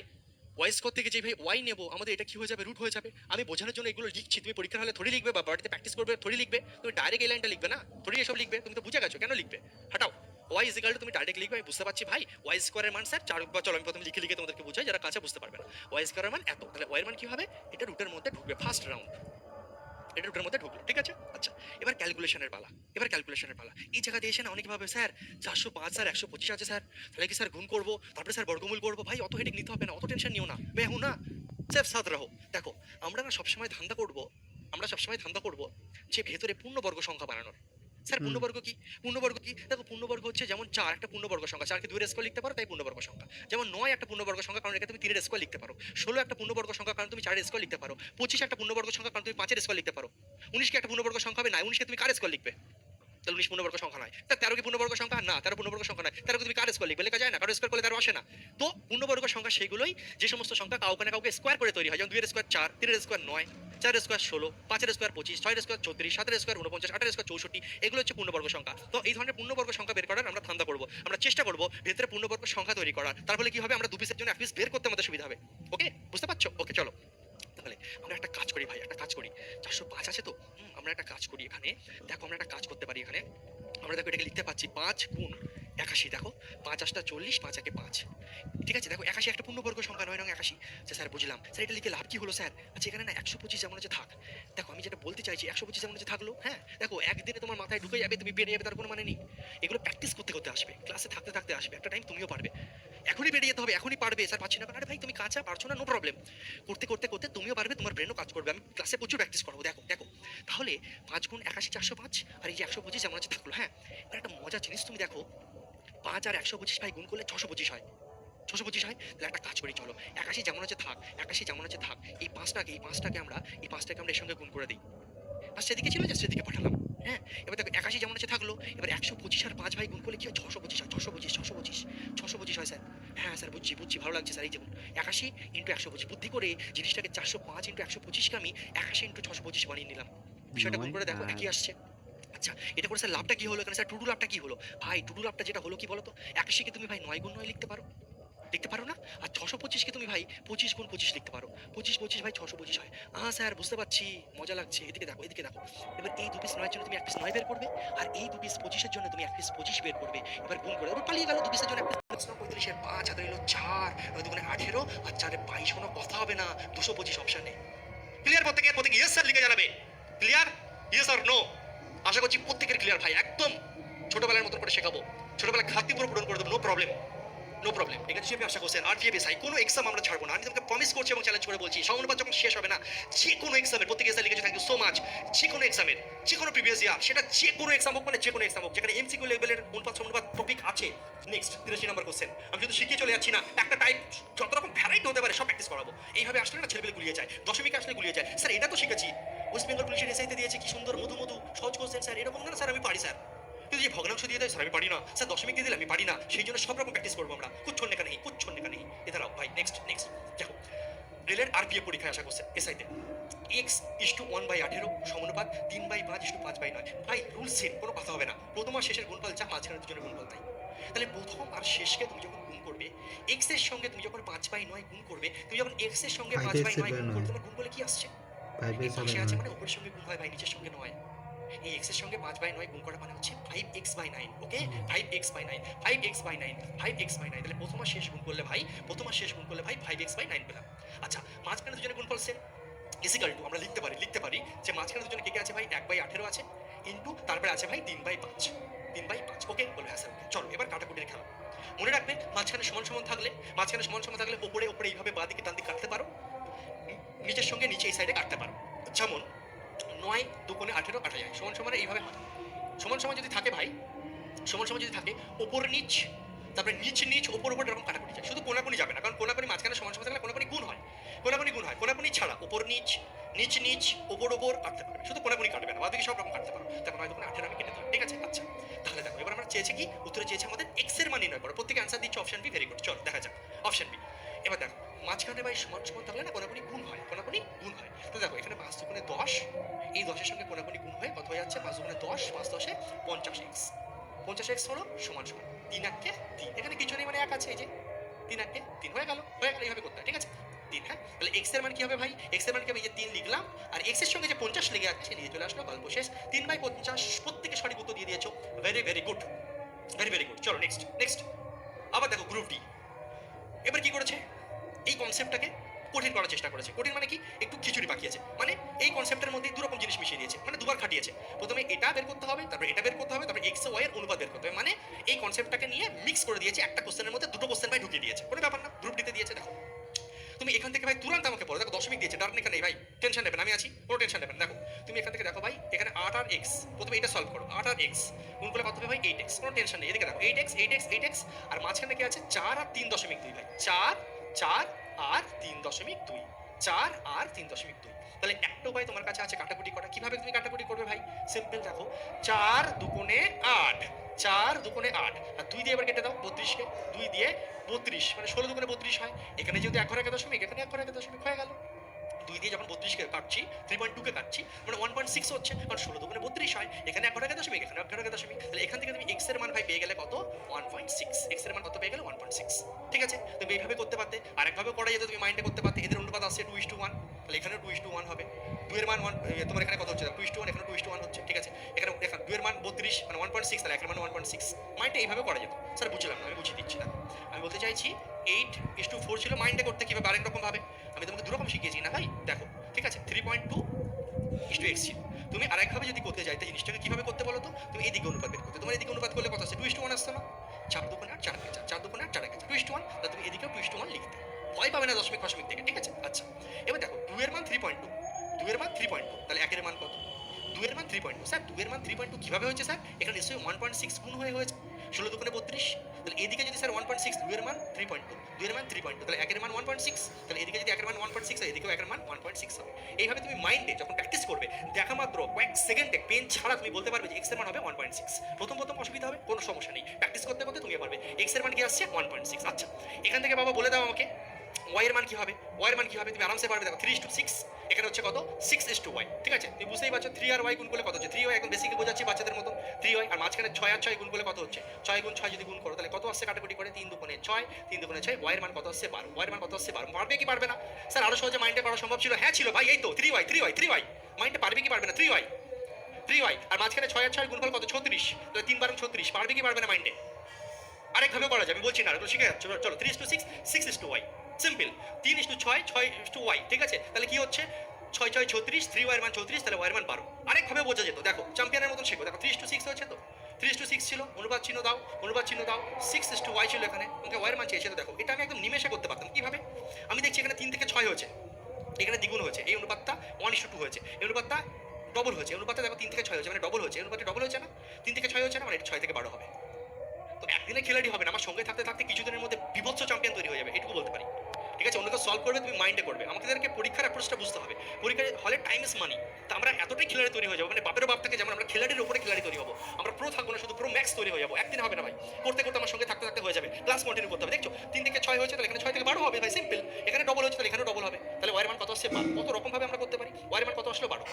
ওয়াই স্কোয়ার থেকে যে ভাই ওয়াই নেবো, আমাদের এটা কি হয়ে যাবে, রুট হয়ে যাবে। আমি বোঝানোর জন্য এগুলো লিখছি, তুমি পরীক্ষার হলে থরি লিখবে বা বাড়িতে প্র্যাকটিস করবে থরি লিখবে, তুমি ডাইরেক্ট এই লাইনটা লিখবে না, থরি এসব লিখবে। তুমি তো বুঝে গেছো কেন লিখবে, হাটাও। ওয়াই ইজিক্যাল টু তুমি ডাইরেক্ট লিখবে, আমি বুঝতে পারছি ভাই ওয়াই স্কোয়ারের মান স্যার 4, বা চলো আমি প্রথমে লিখে তোমাদেরকে বুঝাই, যারা কাছে বুঝতে পারবে না। ওয়াই স্কোয়ারের মান এত, তাহলে ওয়াই এর মান কি হবে, এটা রুটের মধ্যে ঢুকবে, ফার্স্ট রাউন্ড এটা রুটের মধ্যে ঢুকলো। ঠিক আছে, আচ্ছা এবার ক্যালকুলেশনের পালা। এই জায়গা দিয়ে এসে না অনেকে ভাবে স্যার 405 স্যার 125 আছে স্যার, তাহলে কি স্যার গুণ করবো, তারপরে স্যার বর্গমূল করবো। ভাই অত হেডেক নিতে হবে না, অত টেনশন নিও না, বেহু না, সেফ সাথ রাহো। দেখো আমরা না সবসময় ধান্দা করবো যে ভেতরে পূর্ণবর্গ সংখ্যা বানানোর। স্যার পূর্ণবর্গ কি, দেখো পূর্ণবর্গ হচ্ছে যেমন 4 একটা পূর্ণবর্গ সংখ্যা, 4কে 2 এর স্কয়ার লিখতে পারো, তাই পূর্ণবর্গ সংখ্যা। যেমন 9 একটা পূর্ণবর্গ সংখ্যা, কারণ একে তুমি 3 এর স্কয়ার লিখতে পারো। 16 একটা পূর্ণবর্গ সংখ্যা, কারণ তুমি 4 এর স্কয়ার লিখতে পারো। 25 একটা পূর্ণবর্গ সংখ্যা, কারণ তুমি 5 এর স্কয়ার লিখতে পারো। 19 কে একটা পূর্ণবর্গ সংখ্যা হবে না, 19 কে তুমি কার স্কয়ার লিখবে, তাহলে 19 পূর্ণবর্গ সংখ্যা নয়। তা 13 কি পূর্ণবর্গ সংখ্যা? না, 13 পূর্ণবর্গ সংখ্যা নয়। 13 কে তুমি কার স্কয়ার লিখবে? লেখা যায় না, কারো স্কয়ার করলে 13 আসে না। তো পূর্ণবর্গ সংখ্যা সেগুলোই যে সমস্ত সংখ্যা কাউকে না কাউকে স্কয়ার করে তৈরি হয়। যেমন 2 এর স্কয়ার 4, 3 এর স্কয়ার 9, 4 এর স্কয়ার 16, 5 এর স্কয়ার 25, 6 এর স্কয়ার 34, 7 এর স্কয়ার 49, 8 এর স্কয়ার 64। এগুলো হচ্ছে পূর্ণবর্গ সংখ্যা। তো এই ধরনের পূর্ণবর্গ সংখ্যা বের করার আমরা ধান্দা করব। আমরা চেষ্টা করব ভেতরে পূর্ণবর্গ সংখ্যা তৈরি করার। তার ফলে কি হবে? আমরা 2 পিসের জন্য 1 পিস বের করতে আমাদের সুবিধা হবে। ওকে? বুঝতে পারছো? ওকে, চলো। তাহলে আমরা একটা কাজ করি ভাই, একটা কাজ করি। 405 আছে তো? আমরা একটা কাজ করি এখানে। দেখো আমরা একটা কাজ করতে পারি এখানে। আমরা দেখো এটাকে লিখতে পাচ্ছি 5 গুণ 81। দেখো 5 8টা 40, 5 একে 5। ঠিক আছে, দেখো 81 একটা পূর্ণবর্গ সংখ্যা, 9 নং 81। আচ্ছা স্যার বুঝলাম, স্যার এটা লিখে লাভ কি হলো স্যার? আচ্ছা এখানে না 125 যেমন আছে থাক। দেখো আমি যেটা বলতে চাইছি 125 যেমন আছে থাকলো, হ্যাঁ দেখো একদিনে তোমার মাথায় ঢুকে যাবে, তুমি বেরিয়ে যাবে, তার কোনো মানে নেই। এগুলো প্র্যাকটিস করতে করতে আসবে, ক্লাসে থাকতে থাকতে আসবে, একটা টাইম তুমিও পারবে। এখনই বেরিয়ে যেতে হবে, এখনই পারবে। স্যার পাচ্ছি না, আরে ভাই তুমি কাঁচা পারছো না, নো প্রবলেম। করতে করতে করতে তুমিও পারবে, তোমার ব্রেনও কাজ করবে। আমি ক্লাসে প্রচুর প্র্যাকটিস করাবো। দেখো দেখো তাহলে 5 গুণ 81 405, আর এই যে 125 যেমন আছে থাকলো। হ্যাঁ এবার একটা মজার জিনিস তুমি দেখো, 5 আর 125 ভাই গুণ করলে 625 হয়। 625 হয়। তাহলে একটা কাজ করি, চলো 81 যেমন আছে থাক, 81 যেমন আছে থাক। এই পাঁচটাকে আমরা এর সঙ্গে গুণ করে দিই। আর সেদিকে ছিল, জাস্ট সেদিকে পাঠালাম। হ্যাঁ এবার দেখো 81 যেমন আছে থাকলো। এবার 125 আর 5 ভাই গুণ করলে কি হয়? 625 হয়। 625 হয় স্যার। হ্যাঁ স্যার বুঝছি বুঝছি, ভালো লাগছে স্যার। এই যেমন 81 ইন্টু 125, বুদ্ধি করে জিনিসটাকে 405 ইন্টু 125কে আমি 81 ইন্টু 625 বানিয়ে নিলাম। বিষয়টা গুণ করে দেখো একই আসছে। আচ্ছা এটা করে স্যার লাভটা কি হলো এখানে? স্যার টুডু লাভটা কি হলো? ভাই টুডু লাভটা যেটা হলো কি বলো তো, 81 কে তুমি ভাই 9 গুণ 9 লিখতে পারো, লিখতে পারো না? আর 625 কে তুমি ভাই 25 গুণ 25 লিখতে পারো। 25 ভাই 625 হয়। স্যার বুঝতে পারছি, মজা লাগছে। এদিকে দেখো, এদিকে দেখো। এবার এই 2 পিস 9 এর জন্য তুমি 1 পিস 9 বের করবে, আর এই 2 পিস 25 এর জন্য তুমি 1 পিস 25 বের করবে। এবার গুণ করে এবার পালিয়ে গেল 2 পিসের জন্য 1 পিস 35 এর 5 হাতে হলো 4, 9 দুগুণে 18 আর 4 এ 22। কোনো কথা হবে না, 225 অপশনে। ক্লিয়ার? প্রত্যেকে ইয়েস স্যার লিখে জানাবে। ক্লিয়ার? Yes or no? আশা করছি প্রত্যেকের ক্লিয়ার ভাই, একদম ছোটবেলার মতো করে শেখাবো। ছোটবেলায় ঘাটতি পুরো পূরণ করে দেবো, নো প্রবলেম, নো প্রবলেম। ঠিক আছে, আমি আশা করছি RPFSI কোনো এক্সাম আমরা ছাড়বো না। আমি তোমাকে প্রমিস করছি এবং চ্যালেঞ্জ করে বলছি, সমানুপাত যখন শেষ হবে না, যে কোনো এক্সামের প্রত্যেক এসআই লিখেছে, থ্যাংক ইউ সো মাচ। যে কোনো এক্সামের, যে কোনো প্রিভিয়াস ইয়ার, সেটা যে কোনো এক্সাম হোক, মানে যে কোনো এক্সাম হোক, যেখানে MCQ লেভেলের অনুপাত সমানুপাত টপিক আছে। নেক্সট 83 নম্বর কোশ্চেন। আমি শুধু শিখিয়ে চলে যাচ্ছি না, একটা টাইপ যত রকম ভ্যারাইটি হতে পারে সব প্র্যাকটিস করাবো। এইভাবে আসলে না ছেলেপেলে গুলিয়ে যায়, দশমিকে আসলে গুলিয়ে যায়। স্যার এটা তো শিখেছি, ওয়েস্ট বেঙ্গল পুলিশের এসআইতে দিয়েছে কি সুন্দর মধু মধু সহজ কোশ্চেন। স্যার এরকম না স্যার, আমি পারি স্যার। কিন্তু যে ভগ্নাংশ দিয়ে দেয় স্যার আমি পারি না, স্যার দশমিক দিয়ে দিলে আমি পারি না। সেই জন্য সব রকম প্র্যাকটিস করবো আমরা। কুচ্ছন লেখা নেই, কুচ্ছন লেখা নেই। এছাড়াও ভাই নেক্সট দেখো, রেলের RPF পরীক্ষায় আসা করছে এসআইতে x:1/18 সমানুপাত 3/5:5/9। ভাই রুল সেম, কোনো কথা হবে না। প্রথম আর শেষের গুণফল যা, মাঝখানে দুজনের গুণফল তাই। তাহলে প্রথম আর শেষকে তুমি যখন গুণ করবে, x এর সঙ্গে তুমি যখন 5/9 গুণ করবে, তুমি যখন x এর সঙ্গে 5/9 গুণ করবে, তোমার গুণ করলে কি আসছে? এই পাশে আছে মানে উপরের সঙ্গে গুণ হয় ভাই, নিচের সঙ্গে নয়। এই x এর সঙ্গে 5/9 গুণ করা মানে হচ্ছে 5x/9। ওকে, 5x/9, 5x/9, 5x/9। তাহলে প্রথম আর শেষ গুণ করলে ভাই, 5x/9 পেলাম। আচ্ছা মাঝখানে দুজনের গুণফল সেম, ইজিক্যাল টু আমরা লিখতে পারি যে মাঝখানে দুজনে কে আছে ভাই, 1/18 আছে, ইন্টু তারপরে আছে ভাই 3/5, 3/5। ওকে বলবে হ্যাঁ স্যার। চলো এবার কাটাকুটির খেলা। মনে রাখবে মাঝখানে সমান সমান থাকলে ওপরে এইভাবে বাঁ দিকে ডান দিকে কাটতে পারো, নিচের সঙ্গে নিচে এই সাইডে কাটতে পারো। যেমন 9 2 18 কাটা যায়, সমান সমান এইভাবে হয়। সমান সমান যদি থাকে ভাই, সমান সমান যদি থাকে, ওপর নিচ, তারপরে নিচ ওপর এরকম কাটাকুটি যায়। শুধু কোনাকুনি যাবে না, কারণ কোনাকুনি মাঝখানে সমান সমান থাকলে কোনাকুনি গুণ হয়। কোনাকুনি ছাড়া ওপর নিচ, নিচ ওপর কাটতে পারবে, শুধু কোনাকুনি কাটবে না, বাকি সব রকম কাটতে পারো। তারপর 9 2 18 আমি কেটে দিলাম। ঠিক আছে? আচ্ছা তাহলে দেখো এবার আমরা চেয়েছি কি, উত্তরে চেয়েছে আমাদের x এর মান নির্ণয় করো। প্রত্যেকে অ্যান্সার দিচ্ছে অপশন বি, ভেরি গুড। চলো দেখা যাক অপশন বি। এবার দেখো মাঝখানে ভাই সমান সমান থাকলে না কোনাকুনি গুণ হয়, তো দেখো এখানে 5 2 10, এই 10 এর সঙ্গে কোনাকুনি গুণ হয়ে কত হয়ে যাচ্ছে? 5 2 10, 5 10 এ 50x। 50x হলো সমান 3 1 3। এখানে কিছু নেই মানে এক আছে, এই যে 3 1 3 হয়ে গেল এইভাবে করতে হয়। ঠিক আছে? 3। হ্যাঁ তাহলে x এর মান কি হবে ভাই? x এর মান কি আমি যে 3 লিখলাম, আর x এর সঙ্গে যে 50 লেগে যাচ্ছে নিয়ে চলে আসলো, গল্প শেষ। 3/50। প্রত্যেকে সঠিক উত্তর দিয়ে দিয়েছো, ভেরি গুড, ভেরি গুড। চলো নেক্সট। আবার দেখো গ্রুপ ডি এবার কি করেছে, এই কনসেপ্টটাকে কঠিন করার চেষ্টা করেছে। কঠিন মানে কি, একটু খিচুড়ি পাকিয়েছে। মানে এই কনসেপ্টের মধ্যে দু রকম জিনিস মিশিয়ে দিয়েছে, মানে দুবার খাটিয়েছে। প্রথমে এটা বের করতে হবে, তারপরে এটা বের করতে হবে, তারপরে এক্স ও ওয়াই এর অনুপাত বের করতে হবে। মানে এই কনসেপ্টটাকে নিয়ে মিক্স করে দিয়েছে, একটা কোশ্চেনের মধ্যে দুটো কোশ্চেন ভাই ঢুকিয়ে দিয়েছে। কোনো ব্যাপার না, গ্রুপ ডিতে দিয়েছে। দেখো তুমি এখান থেকে ভাই তুরন্ত আমাকে বলো, দেখো দশমিক দিয়েছে, ডান এখানে নেই ভাই, টেনশন নেবেন, আমি আছি, কোনো টেনশন নেবেন। দেখো তুমি এখান থেকে দেখো ভাই, এখানে 8 আর x, প্রথমে এটা সলভ করো। 8 আর x গুণ করলে কত হবে ভাই? 8x। কোনো টেনশন নেই, এদিকে দেখো 8x, আর মাঝখানে কি আছে? 4 আর 3.2 ভাই, 4 আর 3.2, 4 আর 3.2। তাহলে একটা উপায় তোমার কাছে আছে কাটাকুটি করা। কিভাবে তুমি কাটাকুটি করবে ভাই? সিম্পল, দেখো 4 দুগুণে 8, 4 দুগুণে 8 আর 2 দিয়ে এবার কেটে দাও 32 কে, 2 দিয়ে 32 মানে 16 দুগুণে 32 হয়। এখানে যেহেতু 1 ঘর 1 দশমিক, এখানে 1 ঘর 1 দশমিক হয়ে গেল। 2 দিয়ে যখন 32 কে কাটছি, 3.2 কে কাটছি, মানে 1.6 হচ্ছে, কারণ 16 দুগুণে 32 হয়। এখানে 1 ঘর 1 দশমিক, এখানে 1 ঘর 1 দশমিক। তাহলে এখান থেকে তুমি x এর মান ভাই পেয়ে গেলে কত? 1.6। x এর মান কত পেয়ে গেলে? 1.6। ঠিক আছে, তুমি এইভাবে করতে পারতে। আরেকভাবে করা যেত, তুমি মাইন্ডে করতে পারতে। এদের অনুপাত আসছে 2:1, তাহলে এখানেও 2:1 হবে। 2 এর মান 1, তোমার এখানে কত হচ্ছে? 2:1, এখানে 2:1 হচ্ছে। ঠিক আছে, এখানে দেখো 2 এর মান 32 মানে 1.6, তাহলে 1 এর মান 1.6। মাইন্ডে এইভাবে করা যেত। স্যার বুঝলাম না, আমি বুঝিয়ে দিচ্ছি না। আমি বলতে চাইছি 8:4 ছিল, মাইন্ডে করতে কিভাবে আরেক রকম ভাবে। আমি তোমাকে দুরকম শিখিয়েছি না ভাই, দেখো। ঠিক আছে, 3.2:x ছিল। তুমি আরেকভাবে যদি করতে চাইতে জিনিসটাকে কিভাবে করতে বলো তো? তুমি এইদিকে অনুপাত বের করতে। তোমার এদিকে অনুপাত করলে কত আসছে? 2:1 আসছে না? 4 দুগুণে 8, 4 একে 4, 4 দুগুণে 8, 4 একে 4, 2:1। তাহলে তুমি এদিকেও 2:1 লিখতে। ভয় পাবে না দশমিক ফশমিক থেকে। ঠিক আছে, আচ্ছা। এবার দেখো 2 এর মান 3.2, 2 এর মান 3.2, তাহলে 1 এর মান কত? 2 এর মান 3.2। স্যার 2 এর মান 3.2 কিভাবে হয়েছে স্যার? এখানে নিশ্চয়ই 1.6 গুণ হয়ে হয়েছে। 16 দুগুণে 32। তাহলে এদিকে যদি স্যার 1.6, 2 এর মান 3.2, 2 এর মান 3.2, তাহলে 1 এর মান 1.6। তাহলে এদিকে যদি 1 এর মান 1.6 হয়, এদিকেও 1 এর মান 1.6 হবে। এইভাবে তুমি মাইন্ডে যখন প্র্যাকটিস করবে, দেখা মাত্র কয়েক সেকেন্ডে পেন ছাড়া তুমি বলতে পারবে যে x এর মান হবে 1.6। প্রথম প্রথম অসুবিধা হবে, কোনো সমস্যা নেই। প্র্যাকটিস করতে করতে তুমি পারবে x এর মান কি আসছে? 1.6। আচ্ছা, এখান থেকে বাবা বলে দাও আমাকে y এর মান কি হবে? y এর মান কি হবে? তুমি আরামসে পারবে। দেখো 3:6, এখানে হচ্ছে কত? 6:y। ঠিক আছে, তুমি বুঝতেই পারছো 3 আর y গুণ করলে কত হচ্ছে? 3y, এখন বেসিক্যালি বোঝাচ্ছি বাচ্চাদের মতো। 3y আর মাঝখানে 6 আর 6 গুণ করলে কত হচ্ছে? 6 গুণ 6 যদি গুণ করো তাহলে কত আসছে কাটাকুটি করে? 3 দুগুণে 6, 3 দুগুণে 6, y এর মান কত আসছে? 12। y এর মান কত আসছে? 12। পারবে কি পারবে না? স্যার আরো সহজে মাইন্ডে করা সম্ভব ছিল। হ্যাঁ ছিল ভাই, এই তো 3y। মাইন্ডে পারবে কি পারবে না? 3y আর মাঝখানে 6 আর 6 গুণফল কত? 36। তাহলে 3 12 36। পারবে কি পারবে না মাইন্ডে? আরেকভাবে করা যাবে, বলছি না, এগুলো শিখে যাচ্ছে। চলো 3:6, 6:y। সিম্পল। 3:6, 6:y। ঠিক আছে, তাহলে কি হচ্ছে? 6 6 36, 3y এর মান 34, তাহলে y এর মান 12। আরেকভাবে বোঝা যেত, দেখো চ্যাম্পিয়নের মতন শেখো। দেখো 3:6 হচ্ছে তো, 3:6 ছিল, অনুপাত চিহ্ন দাও, অনুপাত চিহ্ন দাও। 6:y ছিল এখানে, ওকে y এর মান চেয়েছে। তো দেখো এটা আমি একদম নিমেষে করতে পারতাম। কিভাবে? আমি দেখছি এখানে 3 থেকে 6 হয়েছে, এখানে দ্বিগুণ হয়েছে, এই অনুপাতটা 1:2 হয়েছে, এই অনুপাতটা ডবল হয়েছে, এই অনুপাতটা দেখো 3 থেকে 6 হয়েছে, মানে ডবল হয়েছে, এই অনুপাতটা ডবল হয়েছে না? 3 থেকে 6 হয়েছে না, মানে 6 থেকে 12 হবে। তো একদিনে খেলাড়ি হবে না, আমার সঙ্গে থাকতে থাকতে কিছুদিনের মধ্যে বিভৎস চ্যাম্পিয়ন তৈরি হয়ে যাবে, এটুকু বলতে পারি। ঠিক আছে, অন্য কেউ সলভ করবে, তুমি মাইন্ডে করবে। আমাদেরকে পরীক্ষার অ্যাপ্রোচটা বুঝতে হবে। পরীক্ষার হলে টাইম ইজ মানি। তো আমরা এতটাই খেলাড়ি তৈরি হয়ে যাবো, মানে বাপেরও বাপ থেকে যেমন আমরা খেলাড়ির উপরে খেলাড়ি তৈরি হবো, আমরা প্রো থাকবো না, শুধু প্রো ম্যাক্স তৈরি হয়ে যাবো। একদিন হবে না ভাই, করতে করতে আমার সঙ্গে থাকতে থাকতে হয়ে যাবে। ক্লাস কন্টিনিউ করতে হবে। দেখছো 3 থেকে 6 হয়েছে, তাহলে এখানে 6 থেকে 12 হবে ভাই, সিম্পল। এখানে ডবল হচ্ছে, তাহলে এখানেও ডবল হবে। তাহলে ওয়ার মান কত আসছে? 12। কত রকম ভাবে আমরা করতে পারি। ওয়ার মান কত আসলো? 12।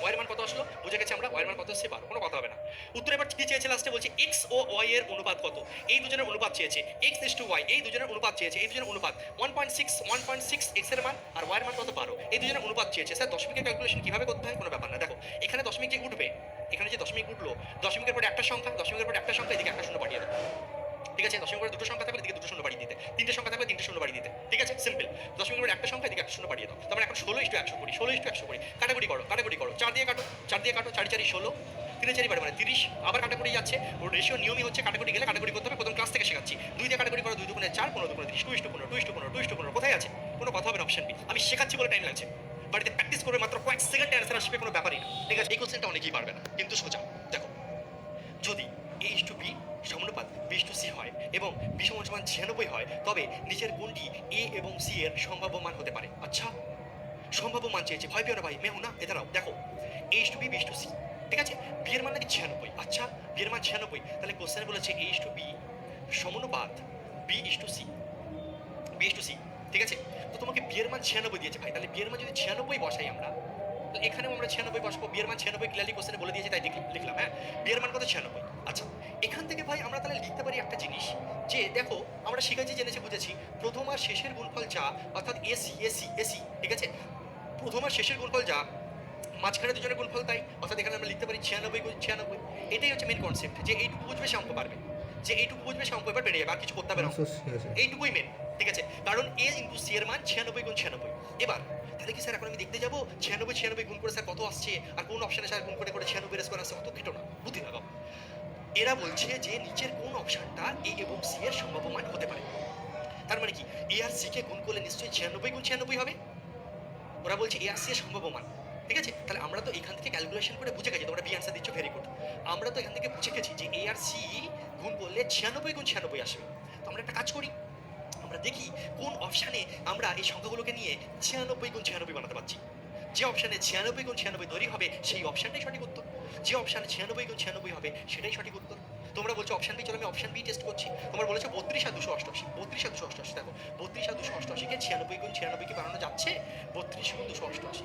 ওয়ার মান কত আসলো? বুঝে গেছি আমরা। ওয়ার মান কত আসছে? 12। কোনো কথা হবে না। উত্তর এবার কি চেয়েছে লাস্টে? বলছে x ও y এর অনুপাত কত। এই দুজনের অনুপাত চেয়েছে, x:y। এই দুজনের অনুপাত চেয়েছে, এই দুজনের অনুপাত 1.6 x এর মান, আর y এর মান কত? 12। এই দুজনের অনুপাত চেয়েছে। স্যার দশমিকের ক্যালকুলেশন কিভাবে করতে হয়? কোনো ব্যাপার না। দেখো এখানে দশমিক যে উঠবে, এখানে যে দশমিক উঠলো, দশমিকের পরে একটা সংখ্যা, দশমিকের পরে একটা সংখ্যা, এদিকে একটা শূন্য পাঠিয়ে দেবো। ঠিক আছে, দশমিকের পরে দুটো সংখ্যা থাকলে এদিকে দুটো শূন্য বাড়িয়ে দিতে, তিনটে সংখ্যা থাকলে তিনটে শূন্য বাড়িয়ে দিতে। ঠিক আছে, সিম্পল। দশমিকের পরে একটা সংখ্যা, এদিকে একটা শূন্য বাড়িয়ে দাও। তারপরে এখন 16:100 করি, 16:100 করি। কাটাকুটি করো, কাটাকুটি করো। 4 দিয়ে কাটো, 4 দিয়ে কাটো, 4 4 16, 3 4 মানে 30। আবার কাটাকুটি যাচ্ছে, ওর রেশিও নিয়মই হচ্ছে কাটাকুটি গেলে কাটাকুটি করতে হবে। প্রথম ক্লাস থেকে শেখাচ্ছি। 2 দিয়ে কাটাকুটি করো, 2 দুগুণে 4, 15 দুগুণে 30, 2:15, 2:15, 2:15। কোথায় আছে? কোনো কথা হবে না, অপশন বি। আমি শেখাচ্ছি বলে টাইম লাগছে। বাড়িতে প্র্যাকটিস করবে, মাত্র কয়েক সেকেন্ডে অ্যান্সার আসবে, কোনো ব্যাপারই না। ঠিক আছে, এই কোশ্চেনটা অনেকেই পারবে না, কিন্তু সোজা। দেখো যদি a:b সমানুপাত b:c হয় এবং b সমান সমান 96 হয়, তবে নিচের কোনটি a এবং c এর সম্ভাব্য মান হতে পারে? আচ্ছা, সম্ভাব্য মান চেয়েছে। ভয় পেও না ভাই, মেহু না, এদারাও। দেখো a:b b:c। ঠিক আছে, b এর মান নাকি 96। আচ্ছা, b এর মান 96, তাহলে কোশ্চেন বলেছে a:b সমানুপাত b:c, b:c। ঠিক আছে, তো তোমাকে b এর মান 96 দিয়েছে ভাই, তাহলে b এর মান যদি 96 বসাই আমরা, তাহলে এখানেও আমরা 96 বসাবো। b এর মান 96 ক্লিয়ারলি কোশ্চেনে বলে দিয়েছে, তাই লিখলাম। হ্যাঁ, b এর মান কত? 96। আচ্ছা, এখান থেকে ভাই আমরা তাহলে লিখতে পারি একটা জিনিস, যে দেখো আমরা শিখেছি, জেনেছি, বুঝেছি, প্রথম আর শেষের গুণফল যা, অর্থাৎ এসি এসি এসি। ঠিক আছে, প্রথম আর শেষের গুণফল যা, মাঝখানে দুজনের গুণফল তাই, অর্থাৎ এখানে আমরা লিখতে পারি 96 গুণ 96। এটাই হচ্ছে মেন কনসেপ্ট, যে এইটুকু বুঝবে সে অঙ্ক পারবে, যে এইটুকু বুঝবে সে অঙ্ক এবার বেড়ে যাবে, আর কিছু করতে হবে না। এইটুকুই মেন। ঠিক আছে, কারণ a ইন্টু সি এর মান 96 গুণ 96। এবার তাহলে কি স্যার এখন আমি দেখতে যাবো 96 96 গুণ করে স্যার কত আসছে, আর কোন অপশনে স্যার গুণ করে করে 96 এর স্কোয়ার আসছে? অত খেটো না, বুদ্ধি লাগাও। এরা বলছে যে নিচের কোন অপশনটা a এবং c এর সম্ভাব্য মান হতে পারে। তার মানে কি a আর c কে গুণ করলে নিশ্চয়ই 96 গুণ 96 হবে। ওরা বলছে a আর c এর সম্ভাব্য মান। ঠিক আছে, তাহলে আমরা তো এখান থেকে ক্যালকুলেশন করে বুঝে গেছি, তোমরা বি অ্যান্সার দিচ্ছ, ভেরি গুড। আমরা তো এখান থেকে বুঝে গেছি যে a আর c গুণ করলে 96 গুণ 96 আসবে। তো আমরা একটা কাজ করি, আমরা দেখি কোন অপশানে আমরা এই সংখ্যাগুলোকে নিয়ে 96 গুণ 96 বানাতে পারছি। যে অপশানে 96 গুণ 96 তৈরি হবে সেই অপশানটাই সঠিক উত্তর। যে অপশানে 96 গুণ 96 হবে সেটাই সঠিক উত্তর। তোমরা বলছো অপশান বি, চলো আমি অপশান বি টেস্ট করছি। তোমরা বলেছো 32 আর 288, 32 আর 288, দেখো 32 আর 288 কে 96 গুণ 96 কি বানানো যাচ্ছে? 32 গুণ 288।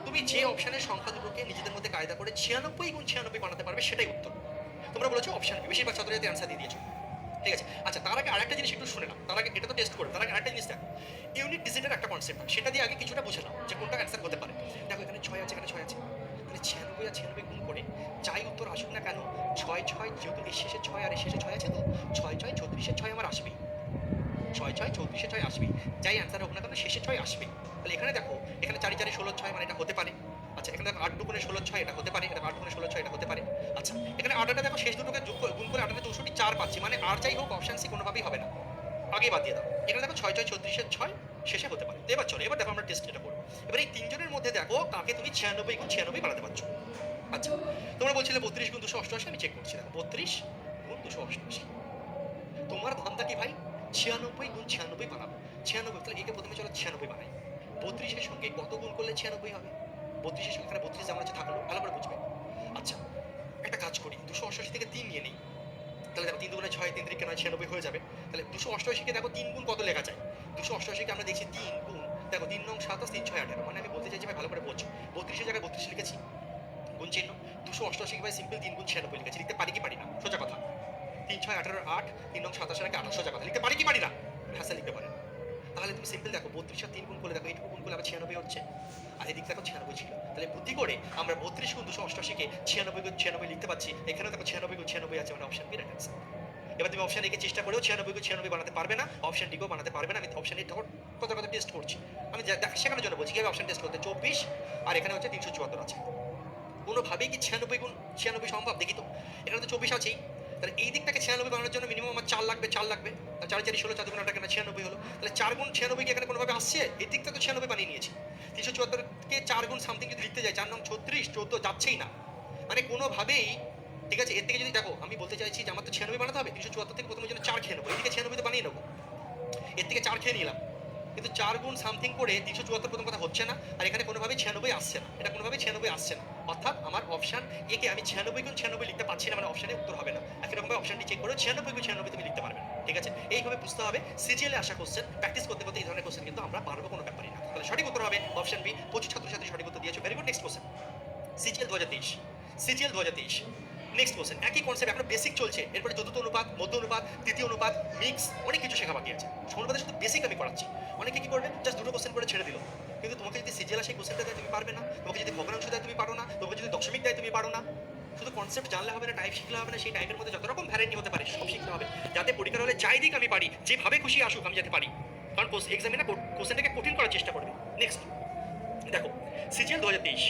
তুমি যে অপশানের সংখ্যা দুটোকে নিজেদের মধ্যে কায়দা করে 96 গুণ 96 বানাতে পারবে সেটাই উত্তর। তোমরা বলেছো অপশান বি, বেশিরভাগ ছাত্রছাত্রী অ্যান্সার দিয়ে দিয়েছো। ঠিক আছে, আচ্ছা তার আগে আরেকটা জিনিস একটু শুনে নাও, তার আগে এটা তো টেস্ট করবে, তার আগে আরেকটা জিনিস দেখো। ইউনিট ডিজিটের একটা কনসেপ্ট, সেটা দিয়ে আগে কিছুটা বুঝে নাও যে কোনটা অ্যান্সার হতে পারে। দেখো এখানে 6 আছে, এখানে 6 আছে, তাহলে 96 আর 96 গুণ করে যাই উত্তর আসুক না কেন, 6 6 যেহেতু এর শেষে 6 আর এর শেষে 6 আছে, তো 6 6 34 6 আমার আসবেই, 6 6 34 6 আসবেই, যাই অ্যান্সার হোক না কেন শেষে 6 আসবেই। তাহলে এখানে দেখো, এখানে 4 4 16 6 মানে এটা হতে পারে। আচ্ছা এখানে দেখো 8 2 গুণে 16 6 এটা হতে পারে, এটা 8 2 গুণে 16 6 এটা হতে পারে। আচ্ছা এখানে 8টা দেখো শেষ দুটোকে গুণ করে 8 64 4 পাচ্ছি, মানে আর যাই হোক অপশন সি কোনোভাবেই হবে না, আগেই বাদ দিয়ে দাও। এখানে দেখো 6 6 34 6 শেষে হতে পারে। তো এবার চলো, এবার দেখো আমরা টেস্ট এটা করবো। এবার এই তিনজনের মধ্যে দেখো কাকে তুমি 96 গুণ 96 বানাতে পারছো। আচ্ছা তোমরা বলছিলে 32 গুণ 288, আমি চেক করছি, দেখো 32 গুণ 288। তোমার ধান্দা কি ভাই? 96 গুণ 96 বানাবো। 96, তাহলে একে প্রথমে চলো 96 বানাই। 32 এর সঙ্গে কত গুণ করলে 96 হবে? 32 এর সঙ্গে এখানে 32 যেমন আছে থাকলো, ভালো করে বুঝবে। আচ্ছা একটা কাজ করি, 288 থেকে 3 নিয়ে নিই। তাহলে দেখো 3 দুগুণে 6, 3 3 9 96 হয়ে যাবে। তাহলে 288 কে দেখো 3 গুণ কত লেখা যায়? 288 কে আমরা দেখছি 3 গুণ, দেখো 3 9 27 3 6 18, মানে আমি বলতে চাইছি ভাই ভালো করে বোঝো। 32 এর জায়গায় 32 লিখেছি, গুণ চিহ্ন। 288 কে ভাই সিম্পল 3 গুণ 96 লিখেছি, লিখতে পারি কি পারি না? সোজা কথা। 3 6 18 8, 3 9 27 নাকি 28, সোজা কথা। লিখতে পারি কি পারি না? হ্যাঁ লিখতে পারেন। তাহলে তুমি সিম্পল দেখো 32 আর 3 গুণ করলে দেখো এইটুকু গুণ করলে আবার 96 হচ্ছে, আর এদিক দেখো 96 ছিল। তাহলে বুদ্ধি করে আমরা 32 গুণ 288 কে 96 গুণ 96 লিখতে পাচ্ছি। এখানেও দেখো 96 গুণ 96 আছে, মানে অপশন বি রাইট অ্যান্সার। এবার তুমি অপশন এ কে চেষ্টা করেও 96 গুণ 96 বানাতে পারবে না, অপশন ডি কেও বানাতে পারবে না। আমি অপশন এ কথা কথা টেস্ট করছি, আমি শেখানোর জন্য বলছি কিভাবে অপশন টেস্ট করতে। 24 আর এখানে হচ্ছে 374 আছে, কোনোভাবেই কি 96 গুণ 96 সম্ভব? দেখি তো, এখানে তো 24 আছেই। তাহলে এই দিকটাকে 96 বানানোর জন্য মিনিমাম আমার 4 লাগবে, 4 লাগবে। তাহলে 4 4 16, 4 গুণ 8 এখানে 96 হলো। তাহলে 4 গুণ 96 কি এখানে কোনোভাবে আসছে? এই দিকটা তো 96 বানিয়ে নিয়েছি। 374 কে 4 গুণ সামথিং যদি লিখতে যাই, 4 9 36, 14 যাচ্ছেই না, মানে কোনোভাবেই। ঠিক আছে, এর থেকে যদি দেখো আমি বলতে চাইছি যে আমার তো 96 বানাতে হবে, 374 থেকে প্রথমে জন্য 4 খেয়ে নেবো, এদিকে 96 তো বানিয়ে নেবো, এর থেকে 4 খেয়ে নিলাম। কিন্তু 4 গুণ সামথিং করে 374 প্রথম কথা হচ্ছে না, আর এখানে কোনোভাবেই 96 আসছে না, এটা কোনোভাবেই 96 আসছে না। অর্থাৎ আমার অপশন একে আমি 96 গুণ 96 লিখতে পারছি না, মানে অপশনে উত্তর হবে না। একই রকমভাবে অপশনটি চেক করে 96 গুণ 96 তুমি লিখতে পারবে না। ঠিক আছে, এইভাবে বুঝতে হবে। সিজিএলে আসা কোশ্চেন প্র্যাকটিস করতে করতে এই ধরনের কোশ্চেন কিন্তু আমরা পারবো, কোনো ব্যাপারই না। তাহলে সঠিক উত্তর হবে অপশন বি। 25 ছাত্রছাত্রী সঠিক উত্তর দিয়েছো, very good. Next question, CGL 2023, CGL 2023। Next question, একই কনসেপ্ট, এখন বেসিক চলছে, এরপরে চতুর্থ অনুপাত, মধ্য অনুপাত, তৃতীয় অনুপাত, মিক্স, অনেক কিছু শেখা বাকি আছে। অনুপাতে শুধু বেসিক আমি পড়াচ্ছি। অনেকে কি করবে, জাস্ট দুটো কোশ্চেন করে ছেড়ে দিল। কিন্তু তোমাকে যদি সিজিএল আসে কোশ্চেনটা দেয় তুমি পারবে না, তোমাকে যদি ভগ্নাংশ দেয় তুমি পারো না, তোমাকে যদি দশমিক দেয় তুমি পারো না। শুধু কনসেপ্ট জানলে হবে না, টাইপ শিখলে হবে না, সেই টাইপের মধ্যে যত রকম ভ্যারাইটি হতে পারে সব শিখতে হবে, যাতে পরীক্ষার হলে যাই দিক আমি পারি, যেভাবে খুশি আসুক আমি যাতে পারি। কারণ এক্সামিনে কোশ্চেনটাকে কঠিন করার চেষ্টা করবে। নেক্সট দেখো, সিজিএল 2023,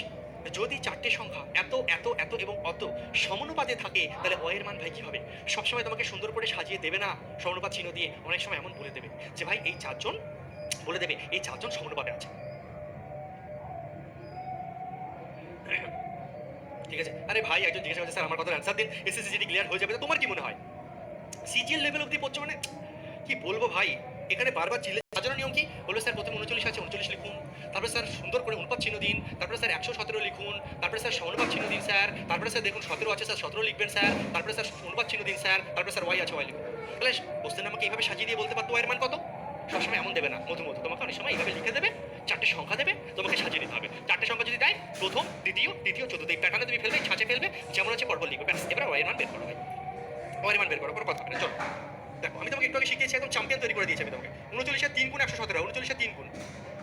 যদি 4টে সংখ্যা এত এত এত এবং অত সমানুপাতে থাকে, তাহলে অ এর মান ভাই কি হবে? সবসময় তোমাকে সুন্দর করে সাজিয়ে দেবে না সমানুপাত চিহ্ন দিয়ে, অনেক সময় এমন বলে দেবে যে ভাই এই 4 জন, বলে দেবে এই 4 জন সমানুপাতে আছে। ঠিক আছে, আরে ভাই একজন জিজ্ঞাসা করছে স্যার আমার কথা অ্যান্সার দিন, এসএসসি জিডি ক্লিয়ার হয়ে যাবে, তো তোমার কি মনে হয়? সিজিএল লেভেল অবধি পড়ছো মানে কি বলবো ভাই, এখানে বারবার চিল্লে সাজানোর নিয়ম কি বললো, স্যার প্রথমে 39 আছে 39 লিখুন, তারপরে স্যার সুন্দর করে অনুপাত চিহ্ন দিন, তারপরে স্যার 117 লিখুন, তারপরে স্যার সমানুপাত চিহ্ন দিন স্যার, তারপরে স্যার দেখুন 17 আছে স্যার 17 লিখবেন স্যার, তারপরে স্যার অনুপাত চিহ্ন দিন স্যার, তারপরে স্যার ওয়াই আছে ওয়াই লিখুন। তাহলে কোশ্চেন আমাকে এইভাবে সাজিয়ে দিয়ে বলতে পারতো ওয়াই এর মান কত? সবসময় এমন দেবে না, মধু মধু তোমাকে অনেক সময় এইভাবে লিখে দেবে, 4টে সংখ্যা দেবে, তোমাকে সাজিয়ে দিতে হবে। 4টে সংখ্যা যদি দেয়, প্রথম, দ্বিতীয়, তৃতীয়, চতুর্থ, এই প্যাটার্নে তুমি ফেলবে, ছাঁচে ফেলবে, যেমন আছে পরপর লিখবে, ব্যাস। এবার ওয়াই এর মান বের করো ভাই, ওয়াই এর মান বের করো, কোনো কথা হবে না। চলো দেখো, আমি তোমাকে একটু আগে শিখিয়েছি, একদম চ্যাম্পিয়ন তৈরি করে দিয়েছি আমি তোমাকে। 39 এর 3 গুণ 117, 39 এর 3 গুণ,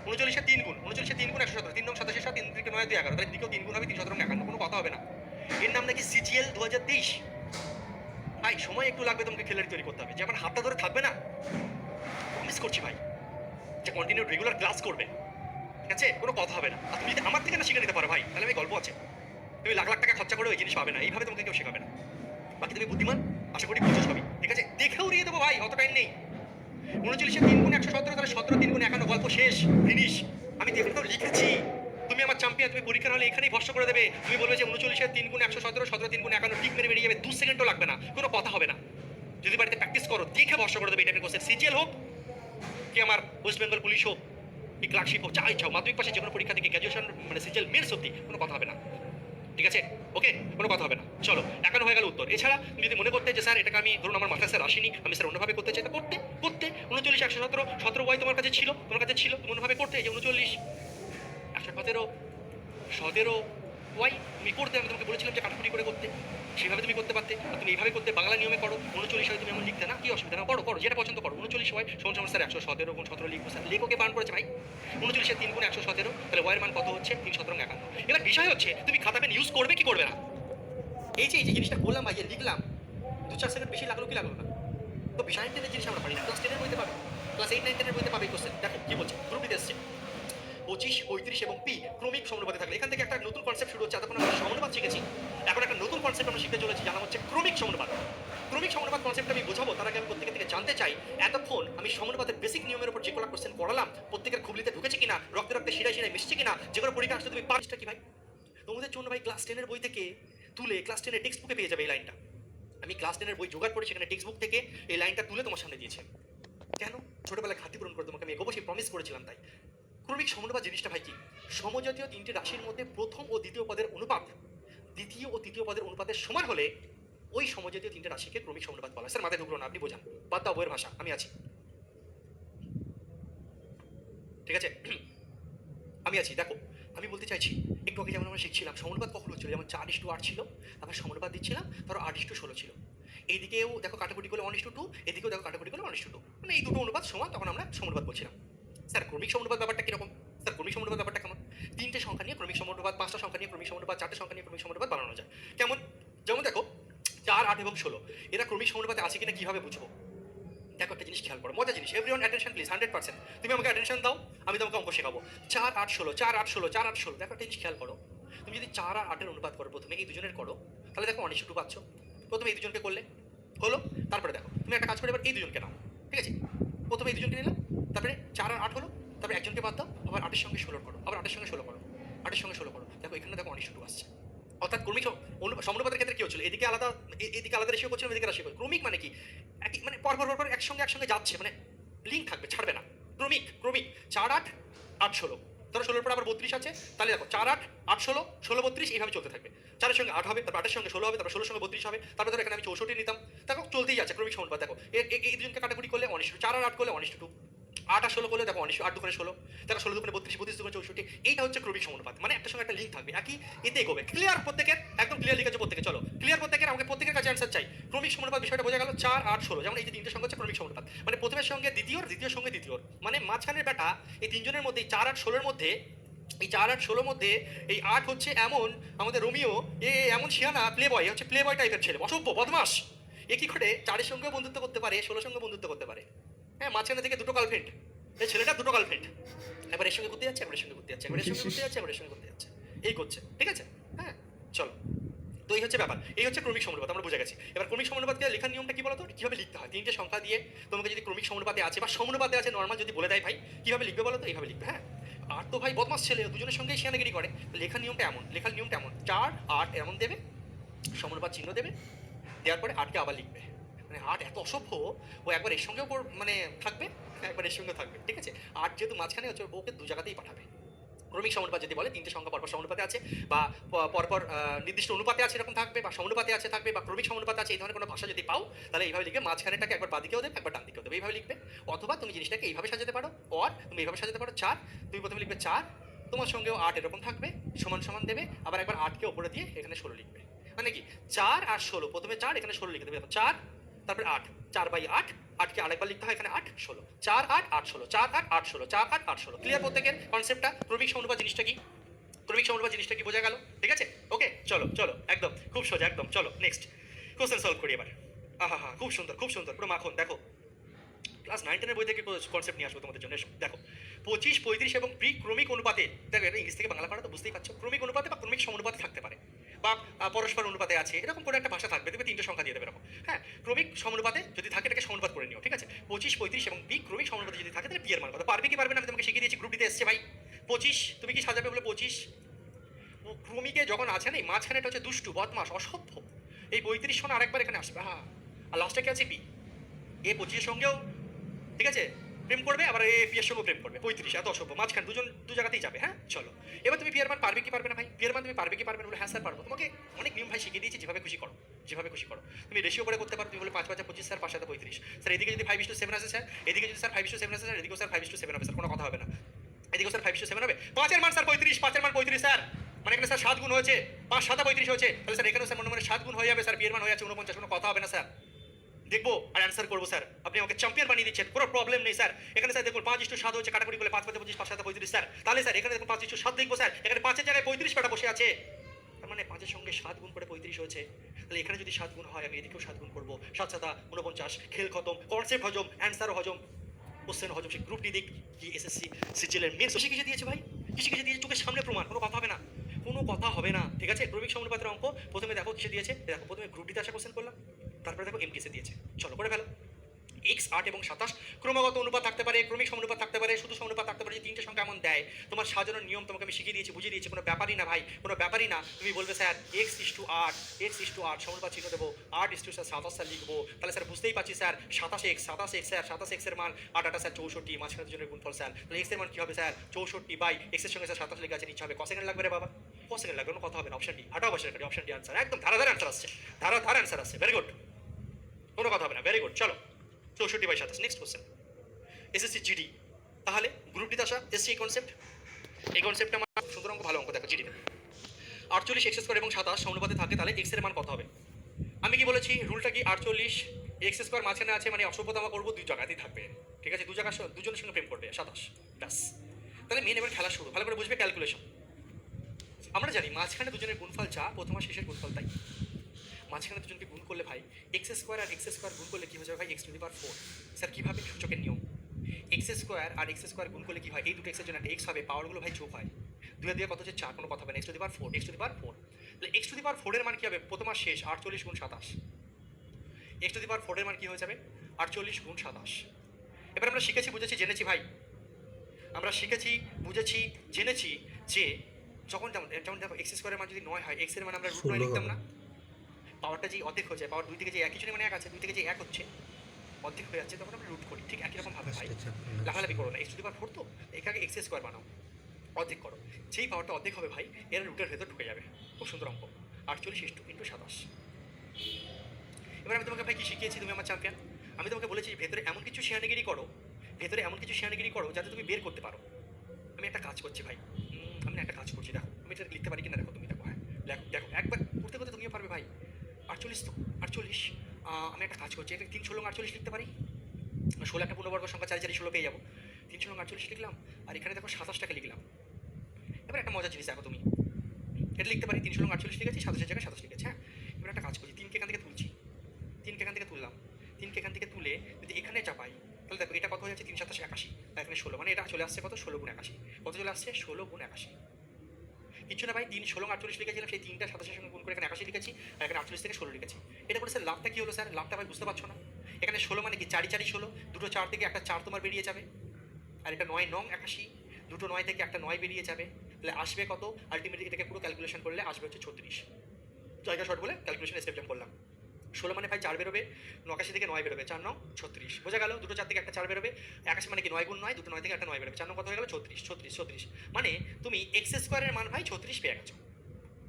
39 এর 3 গুণ, 39 এর 3 গুণ 117, 3 9 87, 3 3 9 2 11, তাহলে দিকেও 3 গুণ হবে, 3 17 51, কোনো কথা হবে না। এর নাম নাকি সিজিএল 2023। ভাই সময় একটু লাগবে, তোমাকে খেলাড়ি তৈরি করতে হবে, যে আমার হাতটা ধরে থাকবে না, প্রমিস করছি ভাই, যে কন্টিনিউ রেগুলার ক্লাস করবে, ঠিক আছে, কোনো কথা হবে না। আর তুমি যদি আমার থেকে না শিখে নিতে পারো ভাই, তাহলে আমি গল্প আছে, তুমি লাখ লাখ টাকা খরচা করে ওই জিনিস পাবে না, এইভাবে তোমাকে কেউ শেখাবে না। বাকি তুমি বুদ্ধিমান, আশা করি বুঝছো সবই, ঠিক আছে, দেখে উড়িয়ে দেবো ভাই, অত টাইম নেই। 39 3 গুণ 117, তাহলে 17 3 গুণ 51, গল্প শেষ, ফিনিশ। আমি দেখে তো লিখেছি, তুমি আমার চ্যাম্পিয়ন, তুমি পরীক্ষার হলে এখানেই ভরসা করে দেবে, তুমি বলবে যে 39 3 গুণ 117, 17 3 গুণ 51, ঠিক মেরে বেরিয়ে যাবে, 2 সেকেন্ডও লাগবে না, কোনো কথা হবে না। যদি বাড়িতে প্র্যাকটিস করো, দেখে ভরসা করে দেবে এই টাইপের কোশ্চেন, সিজিএল হোক কি আমার ওয়েস্ট বেঙ্গল পুলিশ হোক, এই ক্লার্কশিপ হোক, যা ইচ্ছা হোক, মাধ্যমিক পাশে যে কোনো পরীক্ষা থেকে গ্র্যাজুয়েশন মানে সিজিএল মেন্স অব্দি কোনো কথা হবে না, ঠিক আছে? ওকে, কোনো কথা হবে না। চলো, একান্ন হয়ে গেল উত্তর। এছাড়া তুমি যদি মনে করতে যে স্যার এটাকে আমি ধরুন আমার মাথায় স্যার আসেনি, আমি স্যার অন্যভাবে করতে চাই, তা করতে 39 117 17 ওয়াই তোমার কাছে ছিল, তুমি অন্যভাবে করতে, যে 39 117 17 ওয়াই তুমি করতে, আমি তোমাকে বলেছিলাম যে কাটাকুটি করে করতে, সেভাবে তুমি করতে পারতে। আর তুমি এইভাবে করতে, বাংলা নিয়মে করো। 39 হয় তুমি এমন লিখতে না, কি অসুবিধা না, করো করো যেটা পছন্দ করো। 39 হয় সমান সমান স্যার 117 গুণ 17 লিখবো স্যার, লেখকে বান করেছে ভাই। 39 এর 3 গুণ 117, তাহলে ওয়াইয়ের মান কত হচ্ছে? 3 17 51। এবার বিষয় হচ্ছে তুমি খাতা পেন ইউজ করবে কি করবে না। এই যে জিনিসটা বললাম ভাই, লিখলাম 2-4 সেকেন্ড বেশি লাগলো কি লাগলো না, তো বিষয় 10 এর জিনিস আমরা পারি না, ক্লাস 10 এর বইতে পাবে, ক্লাস 8 9 10 এর বইতে পাবে। কোশ্চেন দেখো কি বলছে, গ্রুপ ডিতে এসছে 25 35 এবং পি ক্রমিক সমানুপাতে থাকলে। এখান থেকে একটা নতুন কনসেপ্ট শুরু হচ্ছে। এতক্ষণ আমরা সমানুপাত শিখেছি, এখন একটা নতুন কনসেপ্ট আমরা শিখতে চলেছি, জানা হচ্ছে ক্রমিক সমানুপাত। ক্রমিক সমানুপাত কনসেপ্ট আমি বোঝাবো, তার আগে আমি প্রত্যেকের থেকে জানতে চাই, এতক্ষণ আমি সমানুপাতের বেসিক নিয়মের উপর যে কোনো কোশ্চেন পড়ালাম, প্রত্যেকের খুবলিতে ঢুকেছে কিনা, রক্তে রক্তে শিরায় শিরায় মিশছে কিনা, যে কোনো পরীক্ষা আসলে তুমি পারছটা কি ভাই। তোমাদের জন্য ভাই ক্লাস 10 এর বই থেকে তুলে ক্লাস 10 এর টেক্সট বুকে পেয়ে যাবে এই লাইনটা। আমি ক্লাস 10 এর বই জোগাড় করে সেখানে টেক্সট বুক থেকে এই লাইনটা তুলে তোমার সামনে দিয়েছি। কেন? ছোটবেলায় ঘাটতি পূরণ করে তোমাকে আমি অবশ্যই প্রমিস করেছিলাম। তাই ক্রমিক সমানুপাত জিনিসটা ভাই কি? সমজাতীয় তিনটি রাশির মধ্যে প্রথম ও দ্বিতীয় পদের অনুপাত দ্বিতীয় ও তৃতীয় পদের অনুপাতের সমান হলে ওই সমজাতীয় তিনটে রাশিকে ক্রমিক সমানুপাত বলা হয়। স্যার মাথায় ঢুকলো না, আপনি বোঝান, বাদ দাও বইয়ের ভাষা, আমি আছি, ঠিক আছে? আমি আছি। দেখো আমি বলতে চাইছি, একটু আগে যেমন আমরা শিখছিলাম সমানুপাত কখন হচ্ছিল, যেমন 4:8 ছিল, আবার সমানুপাত দিচ্ছিলাম ধরো 8:16 ছিল। এইদিকেও দেখো কাটাকুটি করলে 1:2, এদিকেও দেখো কাটাকুটি করলে 1:2, মানে এই দুটো অনুপাত সমান, তখন আমরা সমানুপাত বলছিলাম। স্যার ক্রমিক সমানুপাত ব্যাপারটা কিরকম? স্যার ক্রমিক সমানুপাত ব্যাপারটা কেমন? 3টে সংখ্যা নিয়ে ক্রমিক সমানুপাত, 5টা সংখ্যা নিয়ে ক্রমিক সমানুপাত, 4টে সংখ্যা নিয়ে ক্রমিক সমানুপাত বানানো যায়। কেমন? যেমন দেখো 4 8 এবং 16 এরা ক্রমিক সমানুপাতে আছে কিনা কিভাবে বুঝবো? দেখো একটা জিনিস খেয়াল করো, মজা জিনিস, এভরিওয়ান অ্যাটেনশন প্লিজ, 100%। তুমি আমাকে অ্যাটেনশন দাও, আমি তোমাকে অঙ্ক শেখাবো। 4 8 16 4 8 16 4 8 16, দেখো একটা জিনিস খেয়াল করো, তুমি যদি 4 আর 8 এর অনুপাত করো, প্রথমে এই দুজনের করো, তাহলে দেখো 1:2 পাচ্ছ। প্রথমে এই দুজনকে করলে হলো, তারপরে দেখো তুমি একটা কাজ করে এবার এই দুজনকে নাও, ঠিক আছে? প্রথমে এই দুজনকে নিলাম, তারপরে 4 আর 8 হলো, তারপরে একজনকে বাদ দাও, আবার 8 এর সঙ্গে 16 করো, আবার 8 এর সঙ্গে 16 করো, 8 এর সঙ্গে 16 করো, দেখো এখানে দেখো 1:2 আসছে। অর্থাৎ ক্রমিক সমানুপাতের ক্ষেত্রে কি হচ্ছিল, এদিকে আলাদা রেশিও করছিল, এদিকে রাশিও করছিল। ক্রমিক মানে কি? একই মানে পরপর একসঙ্গে যাচ্ছে, মানে লিঙ্ক থাকবে, ছাড়বে না। ক্রমিক ক্রমিক 4 8 8 16, ধরো 16 পর আবার 32 আছে, তাহলে দেখো 4 8 8 16 16 32 এইভাবে চলতে থাকবে। 4 এর সঙ্গে 8 হবে, তারপর 8 এর সঙ্গে 16 হবে, তারপর 16 সঙ্গে 32 হবে, তারপর ধরো এখানে আমি 64 নিতাম। দেখো চলতেই যাচ্ছে ক্রমিক সমানুপাত। দেখো এই দুজনকে কাটাকুটি করলে 1:2, 4 আর 8 করলে 1:2, 8 আর 16 করলে দেখো 1:2, 8 দুগুণে 16, দেখো 16 দুগুণে 32, 32 দুগুণে 64। এইটা হচ্ছে ক্রমিক সমানুপাত, মানে একটা সঙ্গে একটা লিঙ্ক থাকবে, একই এতে এগোবে। ক্লিয়ার প্রত্যেকের? একদম ক্লিয়ার লিখেছে প্রত্যেকে? চলো ক্লিয়ার প্রত্যেকের? আমাকে প্রত্যেকের কাছে অ্যান্সার চাই। ক্রমিক সমানুপাত বিষয়টা বোঝা গেল। 4 8 16, যেমন এই যে তিনটে সংখ্যা হচ্ছে ক্রমিক সমানুপাত, মানে প্রথমের সঙ্গে দ্বিতীয়, দ্বিতীয় সঙ্গে দ্বিতীয়, মানে মাঝখানের বেটা এই তিনজনের মধ্যে 4 8 16 এর মধ্যে, এই 4 8 16 মধ্যে এই 8 হচ্ছে এমন আমাদের রোমিও, এমন শিয়ানা প্লে বয়, হচ্ছে প্লে বয় টাইপের ছেলে, অসভ্য বদমাস। এ কি করে 4 এর সঙ্গেও বন্ধুত্ব করতে পারে, 16 সঙ্গে বন্ধুত্ব করতে পারে? হ্যাঁ, মাঝখানে থেকে দুটো গার্লফ্রেন্ড, এই ছেলেটা দুটো গার্লফ্রেন্ড, একবার এর সঙ্গে ঘুরতে যাচ্ছে, একবার এর সঙ্গে ঘুরতে যাচ্ছে, একবার এর সঙ্গে ঘুরতে যাচ্ছে, একবার এর সঙ্গে ঘুরতে যাচ্ছে, এই করছে, ঠিক আছে? হ্যাঁ চলো, তো এই হচ্ছে ব্যাপার, এই হচ্ছে ক্রমিক সমানুপাত, আমরা বুঝে গেছি। এবার ক্রমিক সমানুপাতকে লেখার নিয়মটা কি বলতো, কিভাবে লিখতে হয়? তিনটে সংখ্যা দিয়ে তোমাকে যদি ক্রমিক সমানুপাতে আছে বা সমানুপাতে আছে নর্মাল যদি বলে দেয় ভাই, কিভাবে লিখবে বলো তো? এইভাবে লিখবে। হ্যাঁ, আর তো ভাই বদমাস ছেলে, দুজনের সঙ্গেই শিয়ানাগিরি করে, লেখার নিয়মটা এমন, লেখার নিয়মটা এমন, 4 8 এমন দেবে, সমানুপাত চিহ্ন দেবে, দেওয়ার পরে 8কে আবার লিখবে। মানে 8 এত অসভ্য, ও একবার এর সঙ্গেও মানে থাকবে, একবার এর সঙ্গে থাকবে, ঠিক আছে? 8 যেহেতু মাঝখানে হচ্ছে, ওকে দু জায়গাতেই পাঠাবে। ক্রমিক সমানুপাত যদি বলে তিনটে সংখ্যা পরপর সমানুপাতে আছে, বা পরপর নির্দিষ্ট অনুপাতে আছে এরকম থাকবে, বা সমানুপাতে আছে থাকবে, বা ক্রমিক সমানুপাতে আছে, এই ধরনের কোনো ভাষা যদি পাও, তাহলে এইভাবে লিখবে। মাঝখানেটাকে একবার বাদিকেও দেবে, একবার ডান দিকেও দেবে, এইভাবে লিখবে। অথবা তুমি জিনিসটাকে এইভাবে সাজাতে পারো, অর তুমি এইভাবে সাজাতে পারো, 4 তুমি প্রথমে লিখবে 4, তোমার সঙ্গেও 8 এরকম থাকবে, সমান সমান দেবে, আবার একবার 8কে ওপরে দিয়ে এখানে 16 লিখবে। মানে কি 4 আর 16, প্রথমে 4 এখানে 16 লিখে দেবে, 4 তারপরে 8, 4/8, 8কে আরেকবার লিখতে হয় এখানে 8 16, 4 8 8 16, 4 8 8 16, 4 8 8 16। ক্লিয়ার প্রত্যেকের কনসেপ্টটা? ক্রমিক সমানুপাত জিনিসটা কি, ক্রমিক সমানুপাত জিনিসটা কি বোঝা গেল? ঠিক আছে, ওকে চলো চলো, একদম খুব সোজা, একদম। চলো নেক্সট কোশ্চেন সলভ করি এবার। আহা হা, খুব সুন্দর খুব সুন্দর, পুরো মাখন। দেখো ক্লাস 9 10 এর বই থেকে কনসেপ্ট নিয়ে আসবো তোমাদের জন্য। দেখো 25 35 এবং প্রি ক্রমিক অনুপাতে, দেখো এটা ইংলিশ থেকে বাংলা করা তো বুঝতেই পারছো, ক্রমিক অনুপাতে বা ক্রমিক সমানুপাতে থাকতে পারে, বা পরস্পর অনুপাতে আছে, এরকম করে একটা ভাষা থাকবে, দেখবে তিনটে সংখ্যা দিয়ে দেবে এরকম। হ্যাঁ, ক্রমিক সমানুপাতে যদি থাকে এটাকে সমানুপাত করে নিও, ঠিক আছে? 25 35 এবং পি ক্রমিক সমানুপাতে যদি থাকে তাহলে পি এর মান কত? পারবে কি পারবে না আমি তোমাকে শিখিয়ে দিয়েছি, গ্রুপ ডিতে এসছে ভাই। 25 তুমি কি সাজাবে বলে 25, ক্রমিকে যখন আছে না মাঝখানে এটা হচ্ছে দুষ্টু বদমাস অসভ্য, এই 35 সন আরেকবার এখানে আসবে, হ্যাঁ, আর লাস্টে কি আছে পি, এ 25 এর সঙ্গেও, ঠিক আছে, প্রেম করবে, আবার এ পিয়ের সঙ্গে প্রেম করবে, 35 এত অসভ্য, মাঝখানে দুজন দু জায়গাতেই যাবে। হ্যাঁ চলো, এবার তুমি পিয়ার মান পারবে কি পারবে না ভাই? পিয়ার মান তুমি পারবে কি পারবে না? বলে হ্যাঁ স্যার পারবো। তোমাকে অনেক নিয়ম ভাই শিখিয়ে দিয়েছি, যেভাবে খুশি করো, যেভাবে খুশি করো। তুমি রেশিও করে করতে পারো, তুমি বলে 5 5 25 স্যার 5 7 35 স্যার, এদিকে যদি 5:7 আসে স্যার, এদিকে যদি স্যার 5:7 আসে স্যার, এদিকেও স্যার 5:7 হবে স্যার, কোনো কথা হবে না। এদিকে স্যার 5:7 হবে, 5 এর মান স্যার 35, 5 এর মান 35 স্যার, মানে এখানে স্যার 7 গুণ হয়েছে, 5 7 35 হয়েছে, তাহলে স্যার এখানেও স্যার মনে মনে 7 গুণ হয়ে যাবে স্যার, বিয়ের মান হয়ে যাচ্ছে 49, কোনো কথা হবে না স্যার। দেখবো আর অ্যান্সার করবো স্যার, আপনি আমাকে চ্যাম্পিয়ন বানিয়ে দিচ্ছেন, কোনো প্রবলেম নেই স্যার। এখানে স্যার দেখুন 5:7 হচ্ছে, কাটাকুটি করলে 5 5 25 5 7 35 স্যার, তাহলে স্যার এখানে দেখুন 5:7 দেখবো স্যার, এখানে 5 এর জায়গায় 35 কাটা বসে আছে, তার মানে 5 এর সঙ্গে 7 গুণ করে 35 হয়েছে, তাহলে এখানে যদি 7 গুণ হয় আমি এদিকেও 7 গুণ করবো, 7 7 49, খেল খতম, কনসেপ্ট হজম, অ্যান্সারও হজম, কোশ্চেন হজম। সেই গ্রুপ ডি দিক কি এসএসসি সিজিএলের মেন শিখে কিছু দিয়েছে ভাই, কিসে কিছু দিয়েছে, চোখের সামনে প্রমাণ, কোনো কথা হবে না, কোনো কথা হবে না, ঠিক আছে। ক্রমিক সমানুপাতের অঙ্ক প্রথমে দেখো কিসে দিয়েছে, দেখো প্রথমে গ্রুপ ডিতে আসা কোশ্চেন করলাম, তারপরে দেখো এমটিএসে দিয়েছে, চলো করে ফেলো। x 8 এবং 27 ক্রমাগত অনুপাত থাকতে পারে, ক্রমিক সমানুপাত থাকতে পারে, শুধু সমানুপাত থাকতে পারে, যে তিনটে সংখ্যা এমন দেয়, তোমার সাজানোর নিয়ম তোমাকে আমি শিখিয়ে দিয়েছি, বুঝিয়ে দিয়েছি, কোনো ব্যাপারই না ভাই, কোনো ব্যাপারই না। তুমি বলবে স্যার x 8, x 8 সমানুপাত চিহ্ন দেবো, 8 স্যার 27 স্যার লিখবো, তাহলে স্যার বুঝতেই পারছি স্যার 27x স্যার 27x এর মান 8 8 স্যার 64, মাঝখানের জন্য গুণফল স্যার, তাহলে x এর মান কি হবে স্যার 64 বাই x এর সঙ্গে স্যার 27 লেখা আছে, নিচে হবে কত সেকেন্ড লাগবে রে বাবা, কত সেকেন্ড লাগবে, কোনো কথা হবে না। অপশন ডি, হাঁটাও বসে রেখে অপশন ডি আনসার, একদম ধারাধার আনসার আসছে, ধারাধার আনসার আসছে, ভেরি গুড, কোনো কথা হবে না, ভেরি গুড। চলো 64 by 27, next question SSC GD, তাহলে গ্রুপ ডিতে আসা এসসি এই কনসেপ্টটা আমার সুন্দর অঙ্ক, ভালো অঙ্ক দেখো জিডিতে। 48 এক্স স্কোয়ার এবং 27 সমানুপাতে থাকে, তাহলে এক্স এর মান কত হবে? আমি কি বলেছি রুলটা কি, 48 এক্স স্কোয়ার মাঝখানে আছে, মানে অসভ্যতা করবো, দুই জায়গাতেই থাকবে, ঠিক আছে, দুজনের সঙ্গে প্রেম করবে 27, ব্যাস। তাহলে মেন এবার খেলা শুরু, ভালো করে বুঝবে ক্যালকুলেশন। আমরা জানি মাঝখানে দুজনের গুণফল যা, প্রথম আর শেষের গুণফল তাই, মাঝখানে দুজনকে গুণ করলে ভাই এক্স স্কোয়ার আর এক্স স্কোয়ার গুণ করলে কী হয়ে যাবে ভাই, x⁴। স্যার কীভাবে? সূচকের নিয়ম, এক্স স্কোয়ার আর এক্স স্কোয়ার গুণ করলে কী হয়, এই দুটো এক্সের জন্য একটা এক্স হবে, পাওয়ারগুলো ভাই যোগ হয়, 2 দিয়ে কত হচ্ছে 4, কোনো কথা হবে না, x⁴, তাহলে x⁴ এর মান কী হবে, প্রথম আর শেষ 48 গুণ 27, x⁴ এর মান কী হয়ে যাবে 48 গুণ 27। এবার আমরা শিখেছি বুঝেছি জেনেছি ভাই, আমরা শিখেছি বুঝেছি জেনেছি যে যখন যেমন দেখো এক্স স্কোয়ারের মান যদি 9 হয়, এক্স এর মান আমরা √9 লিখতাম না, পাওয়ারটা যে অর্ধেক হয়ে যায়, পাওয়ার 2 থেকে যে একই জন্য মানে 1 আছে, 2 থেকে যে 1 হচ্ছে অর্ধেক হয়ে যাচ্ছে, তখন আমরা রুট করি, ঠিক একই রকম ভাবে ভাই, লাফালাফি করো না, x⁴ তো এখানে এক্স স্কোয়ার বানাও, অর্ধেক করো, যেই পাওয়ারটা অর্ধেক হবে ভাই এর রুটের ভেতর ঢুকে যাবে, খুব সুন্দর অঙ্ক, 48 × 27। এবার আমি তোমাকে ভাই কি শিখিয়েছি, তুমি আমার চ্যাম্পিয়ন, আমি তোমাকে বলেছি ভেতরে এমন কিছু শিয়ানিগিরি করো, ভেতরে এমন কিছু শিয়ানিগিরি করো যাতে তুমি বের করতে পারো। আমি একটা কাজ করছি ভাই, আমি একটা কাজ করছি, দেখো আমি এটা লিখতে পারি কিনা দেখো, তুমি দেখো, হ্যাঁ দেখো একবার করতে করতে তুমিও পারবে ভাই। 48 তো 48, আমি একটা কাজ করছি, এটা 3 16 48 লিখতে পারি, 16 একটা পূর্ণবর্গ সংখ্যা, 4 4 16 পেয়ে যাবো, 3 16 48 লিখলাম, আর এখানে দেখো 27টাকে লিখলাম। এবার একটা মজার জিনিস দেখো, তুমি এটা লিখতে পারি 3 16 48 লিখেছি, 27 জায়গায় 27 লিখেছি, হ্যাঁ। এবার একটা কাজ করছি, 3কে এখান থেকে তুলছি, 3কে এখান থেকে তুললাম, 3কে এখান থেকে তুলে যদি এখানে চাপাই, তাহলে দেখো এটা কত হয়ে যাচ্ছে 3 7 81, আর এখানে 16, মানে এটা চলে আসছে কত 16 গুণ 81, কত চলে আসছে 16 গুণ 81, কিছু না ভাই, 3 16 48 লিখেছিলাম, সেই 3টা 27 এর সঙ্গে গুণ করে এখানে 81 লিখেছি, আর এখানে 48 থেকে 16 লিখেছি। এটা করে স্যার লাভটা কী হলো স্যার, লাভটা ভাই বুঝতে পারছো না, এখানে 16 মানে কি 4 4 16, দুটো 4 থেকে একটা 4 তোমার বেরিয়ে যাবে, আর এটা 9 9 81, দুটো 9 থেকে একটা 9 বেরিয়ে যাবে, তাহলে আসবে কত, আলটিমেটলি এটাকে পুরো ক্যালকুলেশন করলে আসবে হচ্ছে 36, জায়গা শর্ট বলে ক্যালকুলেশন স্টেপ জাম্প করলাম। 16 মানে ভাই 4 বেরোবে, 89 থেকে 9 বেরোবে, 4 9 36, বোঝা গেল, দুটো 4 থেকে একটা 4 বেরোবে, 81 মানে কি 9 গুণ 9, দুটো 9 থেকে একটা 9 বেরোবে, 4 9 কত হয়ে গেল 36, মানে তুমি এক্স স্কোয়ারের মান ভাই 36 পেয়ে গেছো।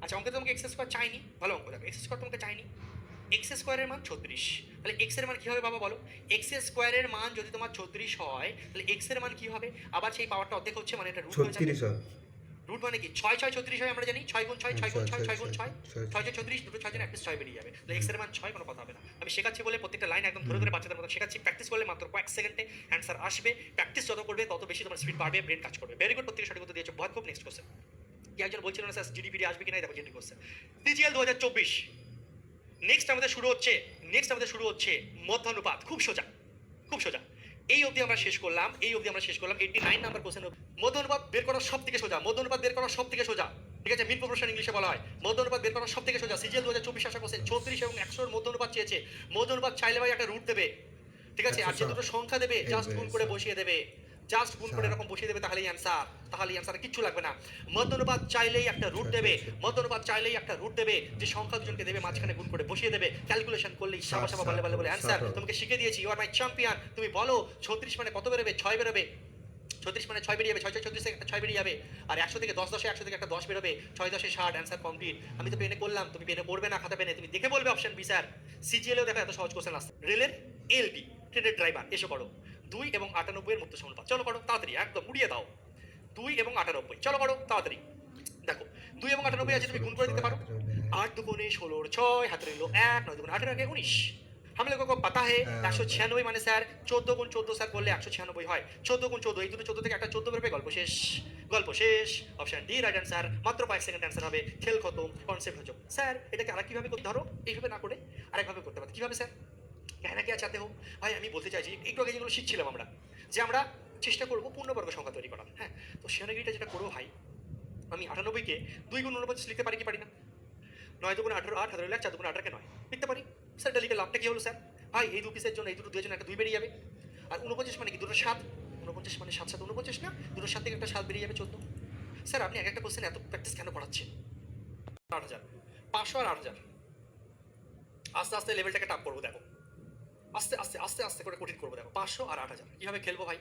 আচ্ছা অঙ্কে তোমাকে এক্স স্কোয়ার চাইনি, ভালো অঙ্ক দেখো, এক্স স্কোয়ার তোমাকে চাইনি, এক্স স্কোয়ারের মান 36, তাহলে এক্স এর মান কী হবে বাবা বলো, এক্স স্কোয়ারের মান যদি তোমার 36 হয়, তাহলে এক্স এর মান কী হবে, আবার সেই পাওয়ারটা অর্ধেক হচ্ছে, মানে এটা রুট হয়ে যাবে, রুট মানে কি 6 6 36 হয়, আমরা জানি 6 গুণ 6 6 গুণ 6 6 গুণ 6 6 6 36, দুটো 6 জন একটা 6 বেরিয়ে যাবে, তাহলে এক্স এর মান 6, কোনো কথা হবে না। আমি শেখাচ্ছি বলে প্রত্যেকটা লাইন একদম ধরে ধরে বাচ্চাদের মতো শেখাচ্ছি, প্র্যাকটিস করলে মাত্র কয়েক সেকেন্ডে অ্যান্সার আসবে, প্র্যাকটিস যত করবে তত বেশি তোমার স্পিড বাড়বে, ব্রেন কাজ করবে। ভেরি গুড, প্রত্যেকটা সঠিক উত্তর দিয়েছো, বহুত খুব। নেক্সট কোশ্চেন, কি একজন বলছিল না স্যার জিডিপি আসবে কিনা, দেখো জিডি কোশ্চেন, টিজিএল 2024, নেক্সট আমাদের শুরু হচ্ছে মধ্যানুপাত, খুব সোজা, খুব সোজা। এই অবধি আমরা শেষ করলাম, 89 নাম্বার কোশ্চেন। মধ্যানুপাত বের করা সব থেকে সোজা, ঠিক আছে, মিন প্রপোর্শন ইংলিশে বলা হয়, মধ্যানুপাত বের করা সব থেকে সোজা। সিজিএল 2024 আসা কোশ্চেন, 34 এবং 100 এর মধ্যানুপাত চেয়েছে, মধ্যানুপাত চাইলে ভাই একটা রুট দেবে, ঠিক আছে, আর যে দুটো সংখ্যা দেবে জাস্ট গুণ করে বসিয়ে দেবে, জাস্ট গুণ করে এরকম বসিয়ে দেবে, তাহলেই অ্যান্সার, তাহলেই অ্যান্সার, কিচ্ছু লাগবে না। মধ্য অনুপাত চাইলেই একটা রুট দেবে, মধ্য অনুপাত চাইলেই একটা রুট দেবে, যে সংখ্যা দুজনকে দেবে মাঝখানে গুণ করে বসিয়ে দেবে, ক্যালকুলেশন করলেই সাবা সাবা বলে বলে বলে অ্যান্সার। তোমাকে শিখে দিয়েছি, ইউ আর মাই চ্যাম্পিয়ন। তুমি বলো 36 মানে কত বেরোবে? 6 বেরোবে। 36 মানে 6 বেরিয়ে যাবে, 6 6 34 থেকে একটা 6 বেরিয়ে যাবে। আর 100 থেকে 10 10 100 থেকে একটা 10 বেরোবে, 6 10 60, অ্যান্সার কমপ্লিট। আমি তো পেনে করলাম, তুমি পেনে পড়বে না, খাতা পেনে তুমি দেখে বলবে অপশন বি স্যার। সিজিএলও দেখো এত সহজ কোশ্চেন আসছে। রেলের এলবি, ট্রেনের ড্রাইভার, এসো করো 2 এবং 98 এর মধ্যে সমানুপাত, চলো করো তাড়াতাড়ি, একদম উড়িয়ে দাও। 2 এবং 98, চলো করো তাড়াতাড়ি। দেখো 2 এবং 98 আছে, তুমি গুণ করে দিতে পারো। 8 দুগুণে 16 6, হাতে রইলো 1, 9 দুগুণে 18 19। हम लोगों को पता है 196 মানে স্যার 14 গুণ 14 স্যার করলে 196 হয়। 14 গুণ 14, এই দুটো 14 থেকে একটা 14 বেরোবে, গল্প শেষ, গল্প শেষ। Option D right answer. মাত্র 5 সেকেন্ড অ্যান্সার হবে, খেল খতম, কনসেপ্ট হজম। স্যার এটাকে আর কিভাবে করতে, ধরো এইভাবে না করে আরেকভাবে করতে পারতে, কিভাবে স্যার? कहना क्या चाहते हो ভাই? আমি বলতে চাইছি একটু আগে যেগুলো শিখছিলাম আমরা, যে আমরা চেষ্টা করব পূর্ণবর্গ সংখ্যা তৈরি করার। হ্যাঁ, তো সেনাগিরিটা যেটা করবো ভাই, আমি 98 কে 2 গুণ 49 লিখতে পারি কি পারি না? 9 দুগুণ 18, 8 হাতে রইলো 4 দুগুণ 18 কে 9 লিখতে পারি। স্যার এটা লিখে লাভটা কি হলো স্যার? ভাই এই দু পিসের জন্য, এই দুটো 2 এর জন্য একটা 2 বেরিয়ে যাবে। আর 49 মানে কি? দুটো 7, 49 মানে 7 7 49 না? দুটো 7 থেকে একটা 7 বেরিয়ে যাবে, 14। স্যার আপনি এক একটা কোশ্চেন এত প্র্যাকটিস কেন করাচ্ছেন? 8000, 500 আর 8000, আস্তে আস্তে লেভেলটাকে টাপ করবো দেখো, আস্তে আস্তে আস্তে আস্তে করে কঠিন করবো দেখো। 500 আর 8000 কিভাবে খেলবো ভাই?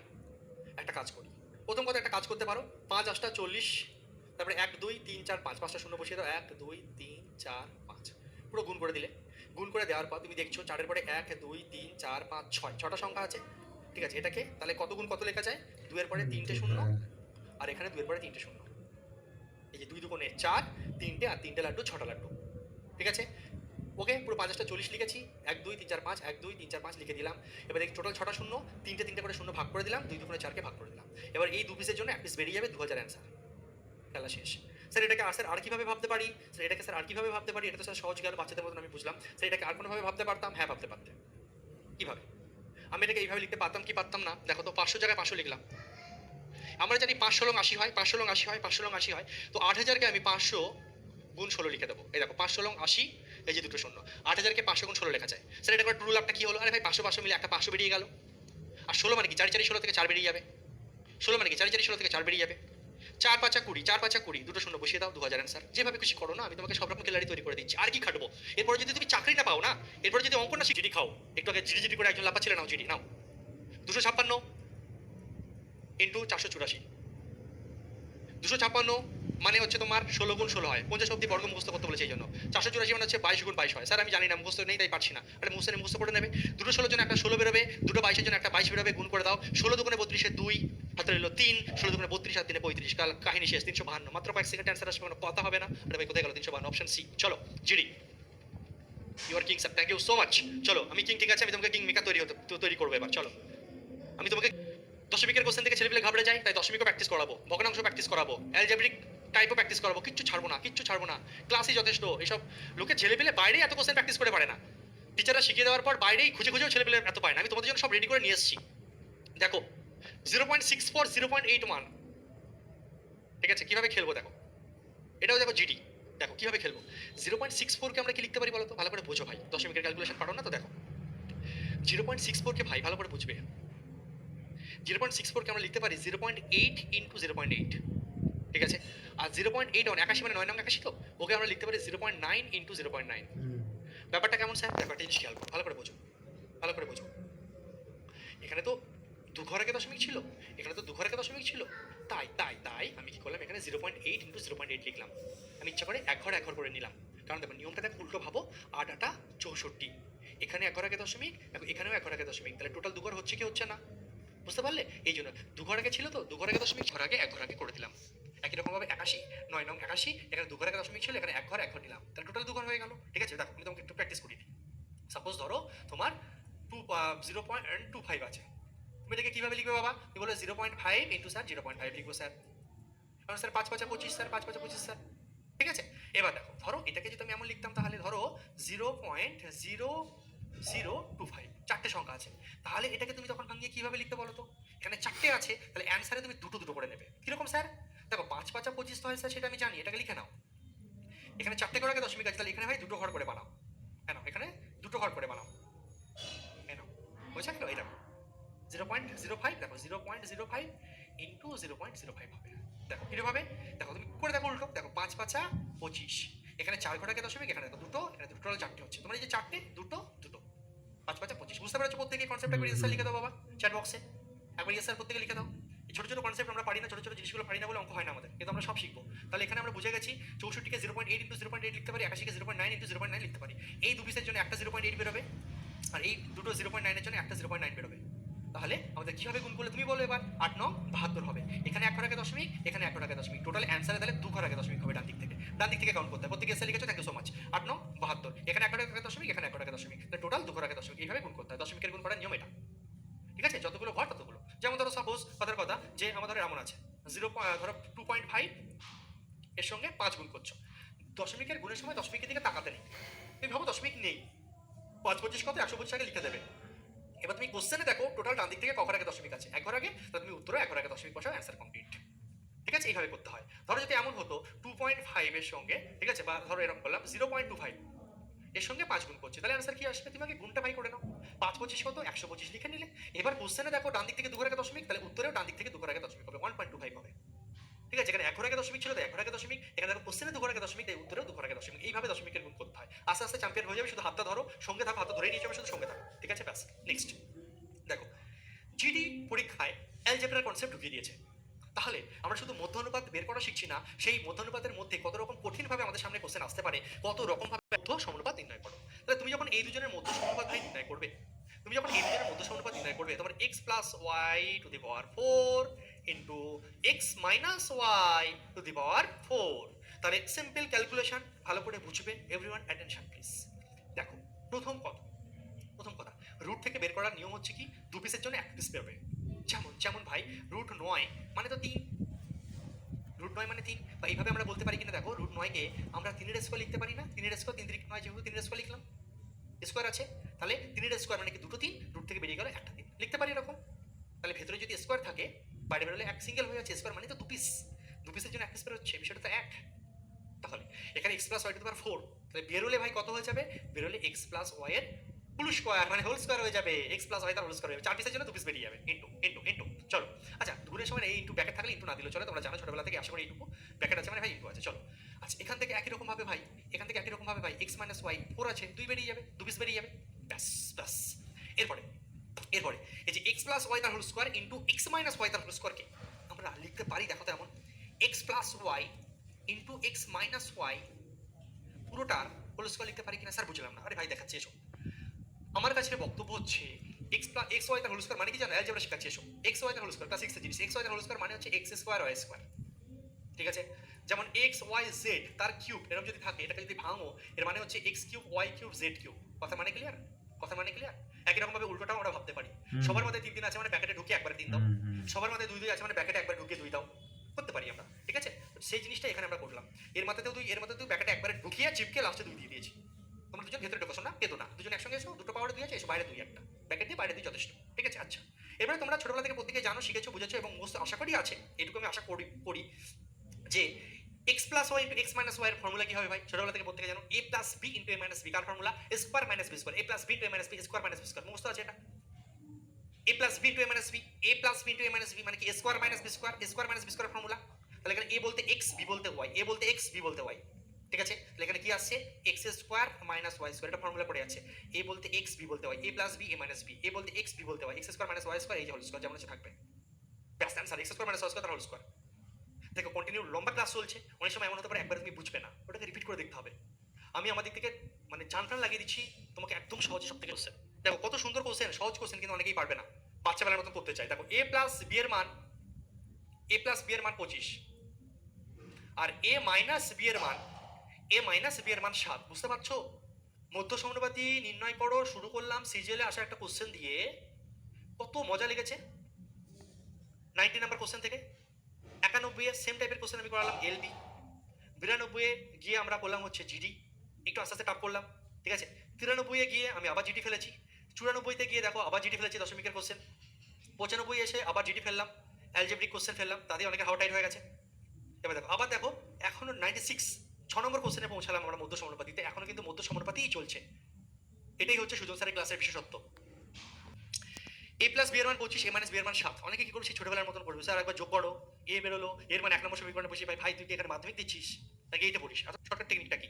একটা কাজ করি, প্রথম কথা একটা কাজ করতে পারো, 5 8 40, তারপরে 1 2 3 4 5, 5টা শূন্য বসিয়ে দাও, 1 2 3 4 5, পুরো গুণ করে দিলে। গুণ করে দেওয়ার পর তুমি দেখছো 4 এর পরে 1 2 3 4 5 6, 6টা সংখ্যা আছে, ঠিক আছে। এটাকে তাহলে কত গুণ কত লেখা যায়? 2 এর পরে 3টে শূন্য, আর এখানে 2 এর পরে 3টে শূন্য। এই যে 2 দুগুণে 4, 3টে আর 3টে লাড্ডু, 6টা লাড্ডু, ঠিক আছে। ওকে, পুরো 5 8 40 লিখেছি, 1 2 3 4 5, 1 2 3 4 5 লিখে দিলাম। এবার দেখি টোটাল 6টা শূন্য, 3টে 3টে করে শূন্য ভাগ করে দিলাম, 2 দুগুণে 4কে ভাগ করে দিলাম। এবার এই দু পিসের জন্য এক পিস বেরিয়ে যাবে, 2000 অ্যান্সার, খেলা শেষ। স্যার এটাকে আর স্যার আর কিভাবে ভাবতে পারি? স্যার এটাকে স্যার আর কিভাবে ভাবতে পারি? এটা তো স্যার সহজ গেল, বাচ্চাদের মতন আমি বুঝলাম। স্যার এটাকে আর কোনোভাবে ভাবতে পারতাম? হ্যাঁ ভাবতে পারতে। কিভাবে? আমি এটাকে এইভাবে লিখতে পারতাম কি পারতাম না? দেখো তো 500 জায়গায় 500 লিখলাম। আমরা জানি 500 লং 80 হয়, 500 লং 80 হয়, 500 লং 80 হয়। তো 8000কে আমি 500 গুণ 16 লিখে দেবো। এই দেখো 500 লং 80, এই যে দুটো শূন্য, 8000কে 500 গুণ 16 লেখা যায়। স্যার এটা করে ট্রু লাভটা কি হলো? আরে ভাই 500 500 মিলে একটা 500 বেরিয়ে গেল। আর 16 মানে কি? 4 4 16 থেকে 4 বেরিয়ে যাবে। 16 মানে কি? 4 4 16 থেকে 4 বেরিয়ে যাবে। 4 5 20, 4 5 20, দুটো শূন্য বসিয়ে দাও, 2000 অ্যান্সার। যেভাবে খুশি করো না, আমি তোমাকে সব রকম গ্যালারি তৈরি করে দিচ্ছি, আর কি খাটবো? এরপরে যদি তুমি চাকরি না পাও না, এরপরে যদি অঙ্ক না শিখে জিডি খাও, একটু আগে জিডি জিডি করে একজন লাফাচ্ছিলে, নাও জিডি নাও। 256 ইন্টু 484, 256 মানে হচ্ছে তোমার 16 গুণ 16 হয়, 50 অব্দি বর্গ মুখস্থ করতে বলেছে, এই জন্য 484 মানে হচ্ছে 22 গুণ 22 হয়। স্যার আমি জানি না, মুখস্থ নেই তাই পারছি না। আরে মুখস্থ করে নেবে। দুটো 16 জন্য একটা 16 বেরোবে, দুটো 22 জন্য একটা 22 বেরোবে, গুণ করে দাও। 16 দুগুণে 32 2, হাতে রইলো 3, 16 দুগুণে 32 আর 3 35, কাল কাহিনী শেষ। 352, মাত্র কয়েক সেকেন্ড অ্যান্সার আসবে, কোনো কথা হবে না। আরে ভাই কোথায় গেল 352? Option C. চলো GD, you are king sir, thank you so much. চলো আমি কিং, ঠিক আছে, আমি তোমাকে কিং মেকার তৈরি করবো এবার। চলো আমি তোমাকে দশমিকের কোশ্চেন থেকে ছেলেপিলে ঘাবড়ে যায়, তাই দশমিকও প্র্যাকটিস করাবো, ভগ্নাংশ প্র্যাকটিস করাবো, অ্যালজেব্রিক টাইপও প্র্যাকটিস করাবো, কিচ্ছু ছাড়বো না, কিচ্ছু ছাড়বো না। ক্লাসই যথেষ্ট। এসব লোকে ছেলেপিলে বাইরেই এত কোশ্চেন প্র্যাকটিস করে পারে না, টিচাররা শিখিয়ে দেওয়ার পর বাইরেই খুঁজে খুঁজেও ছেলেপিলে এত পায় না। আমি তোমাদের জন্য সব রেডি করে নিয়ে এসেছি। দেখো 0.64 0.81, ঠিক আছে, কিভাবে খেলবো দেখো। এটাও দেখো জিডি, দেখো কিভাবে খেলবো। 0.64কে আমরা কি লিখতে পারি বলো তো? ভালো করে বোঝো ভাই, দশমিকের ক্যালকুলেশন পারো না তো? দেখো 0.64কে ভাই ভালো করে বুঝবে। 0.64কে আমরা লিখতে পারি 0.8 ইন্টু 0.8, ঠিক আছে। আর 0.8 81 মানে 9 নং 81 তো, ওকে আমরা লিখতে পারি 0.9 ইন্টু 0.9। ব্যাপারটা কেমন স্যার? ব্যাপারটা জিনিস খেয়াল করো, ভালো করে বোঝো, ভালো করে বোঝো। এখানে তো দু ঘরের দশমিক ছিল, এখানে তো দু ঘরের দশমিক ছিল, তাই তাই তাই আমি কি করলাম, এখানে 0.8 ইন্টু 0.8 লিখলাম। আমি ইচ্ছা করে এক ঘর করে নিলাম, কারণ দেখো নিয়মটা দেখো উল্টো ভাবো। 8 8 64, এখানে এক ঘর দশমিক, এখানেও এক ঘর দশমিক, তাহলে টোটাল দু ঘর হচ্ছে কি হচ্ছে না? বুঝতে পারলে? এই জন্য দু ঘর ছিল তো, দু ঘর দশমিক ঘর আগে এক ঘর করে দিলাম। একই রকম ভাবে 81 9 নং 81, এখানে দু ঘর দশমিক ছিল, এখানে এক ঘর নিলাম, তাহলে টোটাল দু ঘর হয়ে গেল, ঠিক আছে। দেখো আমি তোমাকে একটু প্র্যাকটিস করি দিই। সাপোজ ধরো তোমার 0.25 আছে, তুমি এটাকে কিভাবে লিখবে বাবা? তুমি বলো 0.5 ইন্টু স্যার 0.5 লিখবো স্যার, কারণ স্যার 5 5 25 স্যার, 5 5 25 স্যার, ঠিক আছে। এবার দেখো, ধরো এটাকে যদি আমি এমন লিখতাম, তাহলে ধরো 0.0025, চারটে সংখ্যা আছে, তাহলে এটাকে তুমি তখন ভাঙিয়ে কিভাবে লিখতে বলো তো? এখানে চারটে আছে, তাহলে অ্যান্সারে তুমি দুটো দুটো করে নেবে। কিরকম স্যার? দেখো 5 5 25 তো হয় স্যার, সেটা আমি জানি, এটাকে লিখে নাও। এখানে চারটে ঘর দশমিক আছে, তাহলে এখানে ভাই দুটো ঘর করে বানাও, কেন? এখানে দুটো ঘর করে বানাও, কেন? বুঝা গেল? এটা 0.05, দেখো 0.05 ইন্টু 0.05 হবে। দেখো কিভাবে, দেখো তুমি করে দেখো উল্টো, দেখো 5 5 25, এখানে 4 ঘটাকে দশমিক, এখানে দেখো দুটো, এখানে দুটো চারটে হচ্ছে, তোমার এই যে চারটে দুটো দুটো 5 5 25, বুঝতে পারছো? প্রত্যেকে কনসেপ্ট একবার ইয়েস লিখে দাও বাবা চ্যাট বক্সে, একবার ইয়েস প্রত্যেকে লিখে দাও। এই ছোট ছোট কনসেপ্ট আমরা পারি না, ছোট ছোট জিনিসগুলো পারি না বলে অঙ্ক হয় না আমাদের, কিন্তু আমরা সব শিখবো। তাহলে এখানে আমরা বুঝে গেছি 64কে 0.8 ইন্টু 0.8 লিখতে পারি, 81কে 0.9 ইন্টু 0.9 লিখতে পারি। এই দু পিসের জন্য একটা 0.8 বেরোবে, আর এই দুটো 0.9 এর জন্য একটা 0.9 বেরোবে। তাহলে আমাদের কিভাবে গুণ করলে তুমি বলো এবার? 8 9 72 হবে, এখানে 1 ঘটাকে দশমিক, এখানে 1 ঘটাকে দশমিক, টোটাল অ্যান্সারে তাহলে 2 ঘটাকে দশমিক হবে ডান দিক থেকে কাউন্ট করতে হবে। প্রত্যেকে এসে লিখেছো, থ্যাংক ইউ সো মাচ। 8 9 72, এখানে 1 ঘটাকে দশমিক, এখানে 1 ঘটাকে দশমিক, তাহলে টোটাল 2 ঘটাকে দশমিক, এইভাবে গুণ করতে হয়। দশমিকের গুণ করার নিয়ম এটা, ঠিক আছে? যতগুলো ঘর ততগুলো। যেমন ধরো সাপোজ কথার কথা যে আমাদের এমন আছে 0 ধরো 2.5 এর সঙ্গে 5 গুণ করছো, দশমিকের গুণের সময় দশমিকের দিকে তাকাতে নেই, তুমি ভাবো দশমিক নেই, 5 25 কত 125 আগে লিখে দেবে। এবার তুমি কোশ্চেনে দেখো টোটাল ডান দিক থেকে ক ঘর আগে দশমিক আছে, 1 ঘর আগে, তাহলে তুমি উত্তরে 1 ঘর আগে দশমিক বসাও, অ্যান্সার কমপ্লিট। ঠিক আছে? এইভাবে করতে হয়। ধরো যদি এমন হতো 2.5 এর সঙ্গে, ঠিক আছে, বা ধরো এরকম করলাম 0.25 এর সঙ্গে 5 গুণ করছে, তাহলে অ্যান্সার কি আসবে? তুমি আগে গুণটা ভাই করে নাও, 5 25 কত 125 লিখে নিলে। এবার কোশ্চেনে দেখো ডান দিক থেকে 2 ঘর আগে দশমিক, তাহলে উত্তরেও ডান দিক থেকে 2 ঘর আগে দশমিক হবে, 1.25 হবে। ঠিক আছে? এখানে 1 ঘর আগে দশমিক ছিল, তো 1 ঘর আগে দশমিক, এখানে দেখো কোশ্চেনে 2 ঘর আগে দশমিক, তাই উত্তরেও 2 ঘর আগে দশমিক। এইভাবে দশমিকের গুণ করতে হয়। আস্তে আস্তে চ্যাম্পিয়ন হয়ে যাবে, শুধু হাতটা ধরো, সঙ্গে থাকো, হাতটা ধরে নিয়ে যাবে, শুধু সঙ্গে থাকো। ঠিক আছে? ব্যাস। নেক্সট দেখো, জিডি পরীক্ষায় অ্যালজেব্রার কনসেপ্ট ঢুকিয়ে দিয়েছে। তাহলে আমরা শুধু মধ্য অনুপাত বের করা শিখছি না, সেই মধ্য অনুপাতের মধ্যে কত রকম কঠিনভাবে আমাদের সামনে কোশ্চেন আসতে পারে, কত রকমভাবে মধ্য সমানুপাত নির্ণয় করো। তাহলে তুমি যখন এই দুজনের মধ্য সমানুপাত ভাই নির্ণয় করবে, তুমি যখন এই দুজনের মধ্য সমানুপাত নির্ণয় করবে, তোমার x plus y to the power 4 into x minus y to the power 4, তাহলে সিম্পল ক্যালকুলেশন ভালো করে বুঝবে। Everyone attention please. দেখো প্রথম কথা রুট থেকে বের করার নিয়ম হচ্ছে কি, দু পিসের জন্য এক পিস বেরোবে। যেমন যেমন ভাই রুট 9 মানে তো 3, রুট 9 মানে 3, বা এইভাবে আমরা বলতে পারি কিনা দেখো, রুট 9কে আমরা 3 এর স্কোয়ার লিখতে পারি না, 3 এর স্কোয়ার 3 3 9, যেহেতু 3 এর স্কোয়ার লিখলাম, স্কোয়ার আছে, তাহলে 3 এর স্কোয়ার মানে কি দুটো 3, রুট থেকে বেরিয়ে গেল একটা 3, লিখতে পারি এরকম। তাহলে ভেতরে যদি স্কোয়ার থাকে, বাইরে বেরোলে এক সিঙ্গেল হয়ে যাচ্ছে, স্কোয়ার মানে তো দু পিসের জন্য এক পিস বেরোচ্ছে, বিষয়টা তো এক। তাহলে এখানে x plus y to the power 4, তাহলে বেরোলে ভাই কত হয়ে যাবে? বেরোলে x প্লাস ওয়াই এর ফুল স্কোয়ার মানে হোল স্কোয়ার হয়ে যাবে, x প্লাস ওয়াই তার হোল স্কোয়ার হয়ে যাবে, 4 পিসের জন্য 2 পিস বেরিয়ে যাবে, ইনটু ইনটু ইনটু। চলো আচ্ছা, দূরের সময় এই ইনটু ব্র্যাকেট থাকলে ইনটু না দিলেও চলে, তোমরা জানো ছোটবেলা থেকে আশা করি এইটুকু ব্র্যাকেট আছে মানে ভাই ইনটু আছে। চলো আচ্ছা, এখান থেকে একই রকম ভাবে ভাই, এখান থেকে একই রকম ভাবে ভাই x মাইনাস ওয়াই 4 আছে, 2 বেরিয়ে যাবে, 2 পিস বেরিয়ে যাবে, ব্যাস ব্যাস। এরপরে এই যে x প্লাস ওয়াই তার whole square into x minus y তার হোল স্কোয়ারকে আমরা লিখতে পারি, দেখো তো এমন, x plus Y into x minus y পুরোটার হোল স্কোয়ার লিখতে পারি কিনা স্যার? বুঝলাম না। আরে ভাই দেখাচ্ছি, এসো। আমার কাছে বক্তব্য হচ্ছে এক্স প্লাস এক্স ওয়াই তার হোল স্কোয়ার মানে কি জানো? অ্যালজেব্রা শেখাচ্ছি, এসো। এক্স ওয়াই তার হোল স্কোয়ার ক্লাস 6 এর জিনিস, এক্স ওয়াই তার হোল স্কোয়ার মানে হচ্ছে এক্স স্কোয়ার ওয়াই স্কোয়ার। ঠিক আছে? যেমন এক্স ওয়াই জেড তার কিউব এরকম যদি থাকে, এটাকে যদি ভাঙো, এর মানে হচ্ছে X cube Y cube Z cube. কথা মানে ক্লিয়ার? কথা মানে ক্লিয়ার? একই রকম ভাবে উল্টোটাও আমরা ভাবতে পারি। সবার মধ্যে 3 3 আছে মানে প্যাকেটে ঢুকিয়ে একবারে 3 দাও, সবার মধ্যে 2 2 আছে মানে প্যাকেটে একবার ঢুকিয়ে 2 দাও, করতে পারি আমরা। ঠিক আছে? সেই জিনিসটা এখানে আমরা করলাম। এর মাথাতেও 2, এর মাথাতেও প্যাকেটে একবারে ঢুকিয়ে চিপকে লাস্টে 2 দিয়ে দিয়েছি। তোমরা দুজন ভেতরে ঢোকাছো না, পেতো না, দুজন একসঙ্গে এসো, দুটো পাওয়ারে 2 আছে, এসো বাইরে 2 একটা, প্যাকেট দিয়ে বাইরে 2 যথেষ্ট। ঠিক আছে? আচ্ছা, এবারে তোমরা ছোটবেলা থেকে প্রত্যেকে জানো, শিখেছো, বুঝেছো এবং মোস্ট আশা করি আছে, এটুকু আমি আশা করি যে x plus Y into x minus Y এর ফর্মুলা কি হবে ভাই? ছোটবেলা থেকে প্রত্যেকে জানো, a plus B into A minus B. কার formula? Square minus B square, a plus B into A minus B, square minus B square, মুখস্থ আছে এটা। a plus B into A minus B, a plus B into A minus B মানে কি? Square minus B square, square minus B square formula. তাহলে এখানে a বলতে x, b বলতে y, a বলতে x, b বলতে y। ঠিক আছে? তাহলে এখানে কি আসছে? x square minus Y square, এটা ফর্মুলা পড়ে আছে। a বলতে x, b বলতে y, a plus B, a minus B, a বলতে x, b বলতে y, x square minus Y square, এই যে হোল স্কোয়ার যেমন আছে থাকবে। ব্যাস answer, x square minus Y square তার হোল স্কোয়ার। দেখো কন্টিনিউ লম্বা ক্লাস চলছে, অনেক সময় এমন হতে পারে একবার তুমি বুঝবে না, ওটাকে রিপিট করে দেখতে হবে। আমি আমার দিক থেকে মানে জান প্রাণ লাগিয়ে দিচ্ছি তোমাকে, একদম সহজে সব থেকে কোশ্চেন। দেখো কত সুন্দর কোশ্চেন, সহজ কোশ্চেন, কিন্তু অনেকেই পারবে না, বাচ্চা বেলার মতো করতে চাই। দেখো a প্লাস বি এর মান, a প্লাস বি এর মান 25, আর a মাইনাস বি এর মান, a মাইনাস বি এর মান 7। বুঝতে পারছো? মধ্য সমানুপাতি নির্ণয় করো শুরু করলাম সিজিএলে আসা একটা কোশ্চেন দিয়ে, কত মজা লেগেছে। 90 নাম্বার কোশ্চেন থেকে 91 এর সেম টাইপের কোশ্চেন আমি করালাম এলবি, 92 এ গিয়ে আমরা করলাম হচ্ছে জিডি, একটু আস্তে আস্তে টাপ করলাম। ঠিক আছে? 93 এ গিয়ে আমি আবার জিডি ফেলেছি, 94 তে গিয়ে দেখো আবার জিডি ফেলেছি দশমিকের কোশ্চেন, 95 এসে আবার জিডি ফেললাম, অ্যালজেব্রিক কোশ্চেন ফেললাম, তাদের অনেকে হাওয়া টাইট হয়ে গেছে। এবার দেখো আবার দেখো এখনো 96 6 নম্বর কোশ্চেনে পৌঁছালাম আমরা মধ্য সমানুপাতিতে, এখনো কিন্তু মধ্য সমানুপাতিই চলছে। এটাই হচ্ছে সুজন স্যারের ক্লাসের বিশেষত্ব। এ প্লাস বি এর মান 25, এ মাইনাস বি এর মান 7। অনেকে কি করবে, সেই ছোটবেলার মতন করবে, স্যার একবার যোগ করো, এ বেরোলো, এর মান 1 নম্বর সমীকরণে বসিয়ে পাই। ভাই তুই কি এখানে মাধ্যমিক দিচ্ছিস নাকি এইটা পড়িস? এত শর্টকাট টেকনিকটা কি?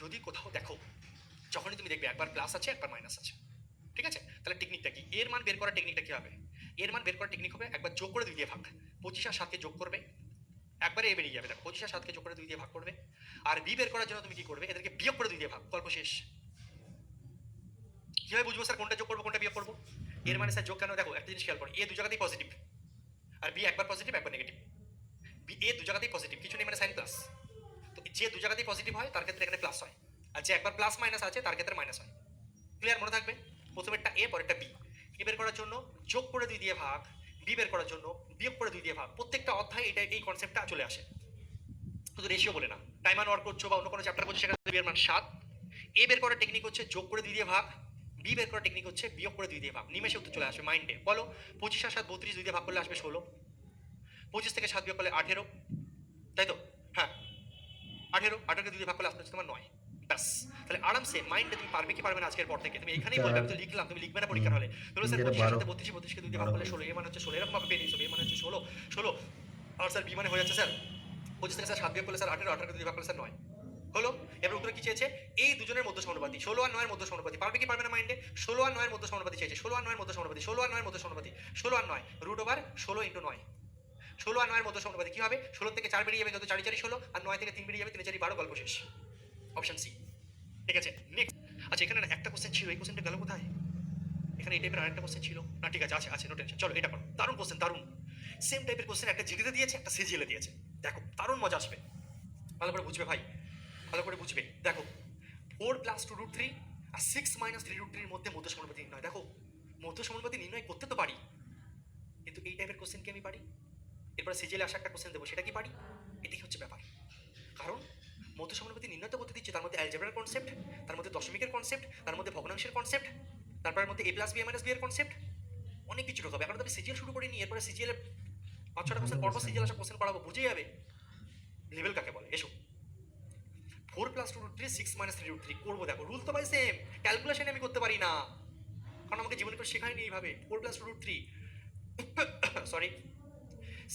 যদি কোথাও দেখো, যখনই তুমি দেখবে একবার প্লাস আছে একবার মাইনাস আছে, ঠিক আছে, তাহলে টেকনিকটা কি? এর মান বের করার টেকনিকটা কি হবে? এর মান বের করার টেকনিক হবে একবার যোগ করে 2 দিয়ে ভাগ। 25 আর 7কে যোগ করবে, একবারে এ বেরিয়ে যাবে। দেখো 25 আর 7কে যোগ করে 2 দিয়ে ভাগ করবে। আর বি বের করার জন্য তুমি কি করবে? এদেরকে বিয়োগ করে 2 দিয়ে ভাগ, গল্প শেষ। কিভাবে বুঝবো স্যার কোনটা যোগ করবো কোনটা বিয়োগ করবো? এর মানে স্যার যোগ কেন? দেখো একটা জিনিস খেয়াল করো, এ দু জায়গাতেই পজিটিভ, আর বি একবার পজিটিভ একবার নেগেটিভ। বি এ দু জায়গাতেই পজিটিভ, কিছু নেই মানে সাইন প্লাস। তো যে দু জায়গাতেই পজিটিভ হয় তার ক্ষেত্রে এখানে প্লাস হয়, আর যে একবার প্লাস মাইনাস আছে তার ক্ষেত্রে মাইনাস হয়। ক্লিয়ার? মনে থাকবে, প্রথমেরটা এ পরেরটা বি। এ বের করার জন্য যোগ করে 2 দিয়ে ভাগ, বি বের করার জন্য বিয়োগ করে 2 দিয়ে ভাগ। প্রত্যেকটা অধ্যায় এটা এই কনসেপ্টটা চলে আসে, শুধু রেশিও বলে না। টাইম অ্যান্ড ওয়ার্ক করছো বা অন্য কোনো চ্যাপ্টার করছো, সেখানে বি এর মান 7। এ বের করার টেকনিক হচ্ছে যোগ করে 2 দিয়ে ভাগ, বি বের করার টেকনিক হচ্ছে বিয়োগ করে 2 দিয়ে ভাগ। নিমেষে উত্তর চলে আসবে মাইন্ডে। বলো 25 আর 7 32, 2 দিয়ে ভাগ করলে আসবে 16। 25 থেকে 7 বিয়োগ করলে 18, তাই তো? হ্যাঁ 18কে 2 দিয়ে ভাগ করলে আসবে তোমার 9। ব্যাস, তাহলে আরামসে মাইন্ডে তুমি পারবে কি পারবে না আজকের পর থেকে? তুমি এখানেই বলবে, আমি তো লিখলাম, তুমি লিখবে না পরীক্ষার হলে। বলো স্যার 25 সাথে 32, 32কে 2 দিয়ে ভাগ করলে 16, এ মানে হচ্ছে 16, এরকম ভাবে পেয়ে নিয়েছো, এ মানে হচ্ছে 16, 16। আর স্যার বি মানে হয়ে যাচ্ছে স্যার 25 থেকে স্যার 7 বিয়োগ করলে স্যার 18, 18কে 2 দিয়ে ভাগ করলে স্যার 9 হলো। এবার উত্তরে কি চেয়েছে? এই দুজনের মধ্যে সমানুপাতি, 16 আর 9 এর মধ্যে সমানুপাতি। পারবে কি পারবে না মাইন্ডে? 16 আর 9 এর মধ্যে সমানুপাতি চেয়েছে, 16 আর 9 এর মধ্যে সমানুপাতি, 16 আর 9 এর মধ্যে সমানুপাতি, 16 আর 9 রুট ওভার 16 ইনটু 9। 16 আর 9 এর মধ্যে সমানুপাতি কি হবে? 16 থেকে 4 বেরিয়ে যাবে, যত 4 4 16, আর 9 থেকে 3 বেরিয়ে যাবে, 3 4 12, গল্প শেষ। অপশন সি, ঠিক আছে। নেক্সট, আচ্ছা এখানে না একটা কোশ্চেন ছিল, এই কোশ্চেনটা গেল কোথায়? এখানে এই টাইপের আরেকটা কোশ্চেন ছিল না, ঠিক আছে, আছে আছে, নো টেনশন। চলো এটা করো, দারুণ কোশ্চেন, দারুণ। সেম টাইপের কোশ্চেন একটা জিডিতে দিয়েছে, একটা সিজিএলে দিয়েছে। দেখো দারুণ মজা আসবে, ভালো করে বুঝবে ভাই, ভালো করে বুঝবে। দেখো 4 প্লাস 2 রুট 3 আর 6 মাইনাস 3 রুট 3 এর মধ্যে মধ্য সমানুপাতি নির্ণয়। দেখো মধ্য সমানুপাতি নির্ণয় করতে তো পারি, কিন্তু এই টাইপের কোশ্চেন কি আমি পারি? এরপরে সিজিএলে আসা একটা কোশ্চেন দেবো, সেটা কি পারি? এটাই হচ্ছে ব্যাপার। কারণ মধ্য সমানুপাতি নির্ণয় তো করতে দিচ্ছে, তার মধ্যে অ্যালজেব্রার কনসেপ্ট, তার মধ্যে দশমিকের কনসেপ্ট, তার মধ্যে ভগ্নাংশের কনসেপ্ট, তারপরে মধ্যে এ প্লাস বি মাইনাস বি এর কনসেপ্ট, অনেক কিছু ঢোকাবে। এখন তো আমি সিজিএল শুরু করিনি, এরপরে সিজিএল 5-6টা কোশ্চেন পরপর সিজিএল আসা কোশ্চেন করাবো, বুঝে যাবে লেভেল কাকে বলে। এসো 4 প্লাস 2 রুট 3, 6 মাইনাস 3 রুট 3 করবো। দেখো রুল তো ভাই সেম, ক্যালকুলেশনে আমি করতে পারি না, কারণ আমাকে জীবনে কেউ শেখায়নি এইভাবে। 4 plus 2 root 3 sorry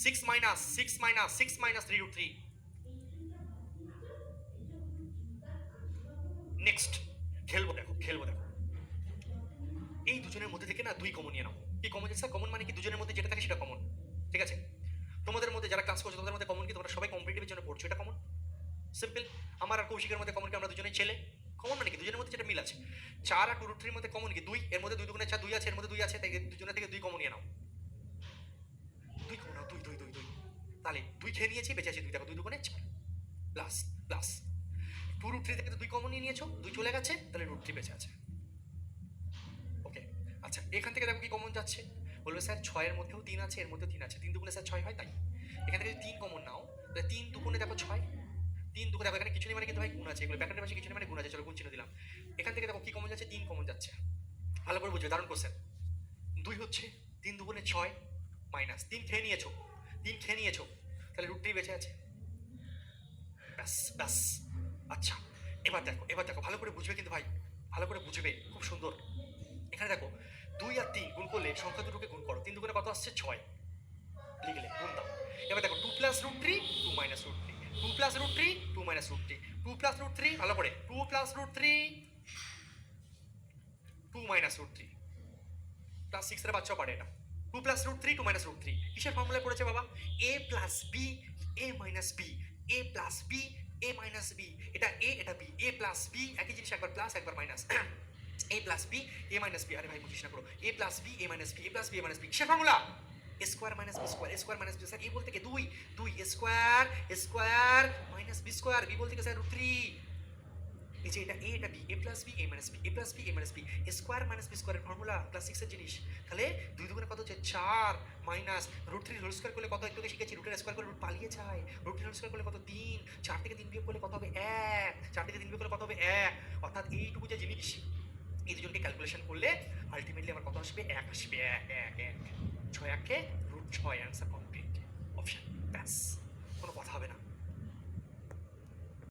6 minus 3 root 3। Next খেলবো, দেখো খেলবো, দেখো এই দুজনের মধ্যে থেকে না 2 কমন নিয়ে নাও। কি কমন? স্যার কমন মানে কি? দুজনের মধ্যে যেটা থাকে সেটা কমন, ঠিক আছে। তোমাদের মধ্যে যারা ক্লাস করছো তোমাদের মধ্যে কমন কি? তোমরা সবাই কম্পিটিটিভের জন্য পড়ছো, এটা কমন, সিম্পল। আমার আর কৌশিকের মধ্যে কমন কি? আমরা দুজনেই ছেলে। কমন মানে কি? দুজনের মধ্যে যেটা মিল আছে। 4 আর 2 রুট 3 এর মধ্যে কমন কি? 2, এর মধ্যে 2 দুগুণে 4, 2 আছে, এর মধ্যে 2 আছে, তাই দুজনের থেকে 2 কমন নিয়ে নাও। 2 কমন নাও, 2 2 2 2, তাহলে 2 খেয়ে নিয়েছি, বেঁচে আছে 2। দেখো 2 দুগুণে 4 প্লাস প্লাস 2 রুট 3 থেকে তো 2 কমন নিয়ে নিয়েছো, 2 চলে গেছে, তাহলে রুট 3 বেঁচে আছে। ওকে, আচ্ছা এখান থেকে দেখো কি কমন যাচ্ছে? বলবে স্যার 6 এর মধ্যেও 3 আছে, এর মধ্যেও 3 আছে, 3 দুগুণে স্যার 6 হয়, তাই এখান থেকে 3 কমন নাও, তাহলে 3 দুগুণে দেখো 6, 3 দুগুণে দেখো এখানে কিছু নেই মানে কিন্তু ভাই গুণ আছে, এগুলো ব্যাকেটের পাশে কিছু নেই মানে গুণ আছে, চলো গুণ চিহ্ন দিলাম। এখান থেকে দেখো কি কমন যাচ্ছে? 3 কমন যাচ্ছে, ভালো করে বুঝবে, দারুণ কোশ্চেন। 2 হচ্ছে 3 দুগুণে 6 মাইনাস 3 খেয়ে নিয়েছো, 3 খেয়ে নিয়েছো, তাহলে রুট 3 বেঁচে আছে। ব্যাস ব্যাস। আচ্ছা এবার দেখো, এবার দেখো ভালো করে বুঝবে কিন্তু ভাই, ভালো করে বুঝবে, খুব সুন্দর। এখানে দেখো 2 আর 3 গুণ করলে সংখ্যা দুটোকে গুণ করো, 3 দুগুণে কত আসছে? 6, লিখলে গুণ দাও। এবার দেখো 2 plus root 3, 2 minus root 3, 2 plus root 3, 2 minus root 3, 2 plus root 3, ভালো করে 2 plus root 3, 2 minus root 3, class 6 এর বাচ্চাও পারে এটা। 2 প্লাস রুট 3, 2 মাইনাস রুট 3 কিসের ফর্মুলায় পড়েছে বাবা? a plus B, a minus B, a plus B, a minus b. এটা a এটা b, a প্লাস বি একই জিনিস, একবার প্লাস একবার minus. a plus B, a minus b, আরে ভাই বুঝিস না পুরো, a plus B, a minus B, a plus B, a minus b কিসের formula? a square minus b square, a square minus b square. a বলতে কি 2, 2 a square, a square minus b square, b বলতে কি sir root 3। এই যে এটা a এটা b, a plus B, a minus B, a plus B, a minus B, a square minus b স্কয়ারের formula class 6 এর জিনিস। তাহলে 2 দুগুণে কত হচ্ছে? 4 মাইনাস রুট 3 হোল স্কয়ার করলে কত? একটু শিখেছি, রুটের স্কয়ার করলে রুট পালিয়ে যায়, রুট 3 হোল স্কয়ার করলে কত? 3, 4 থেকে 3 বিয়োগ করলে কত হবে? 1, 4 থেকে 3 বিয়োগ করলে কত হবে? 1। অর্থাৎ এইটুকু যে জিনিস, এই দুজনকে ক্যালকুলেশন করলে আলটিমেটলি আমার কত আসবে? 1 আসবে, 1 1 1, 6 1 রুট 6 অ্যান্সার কমন।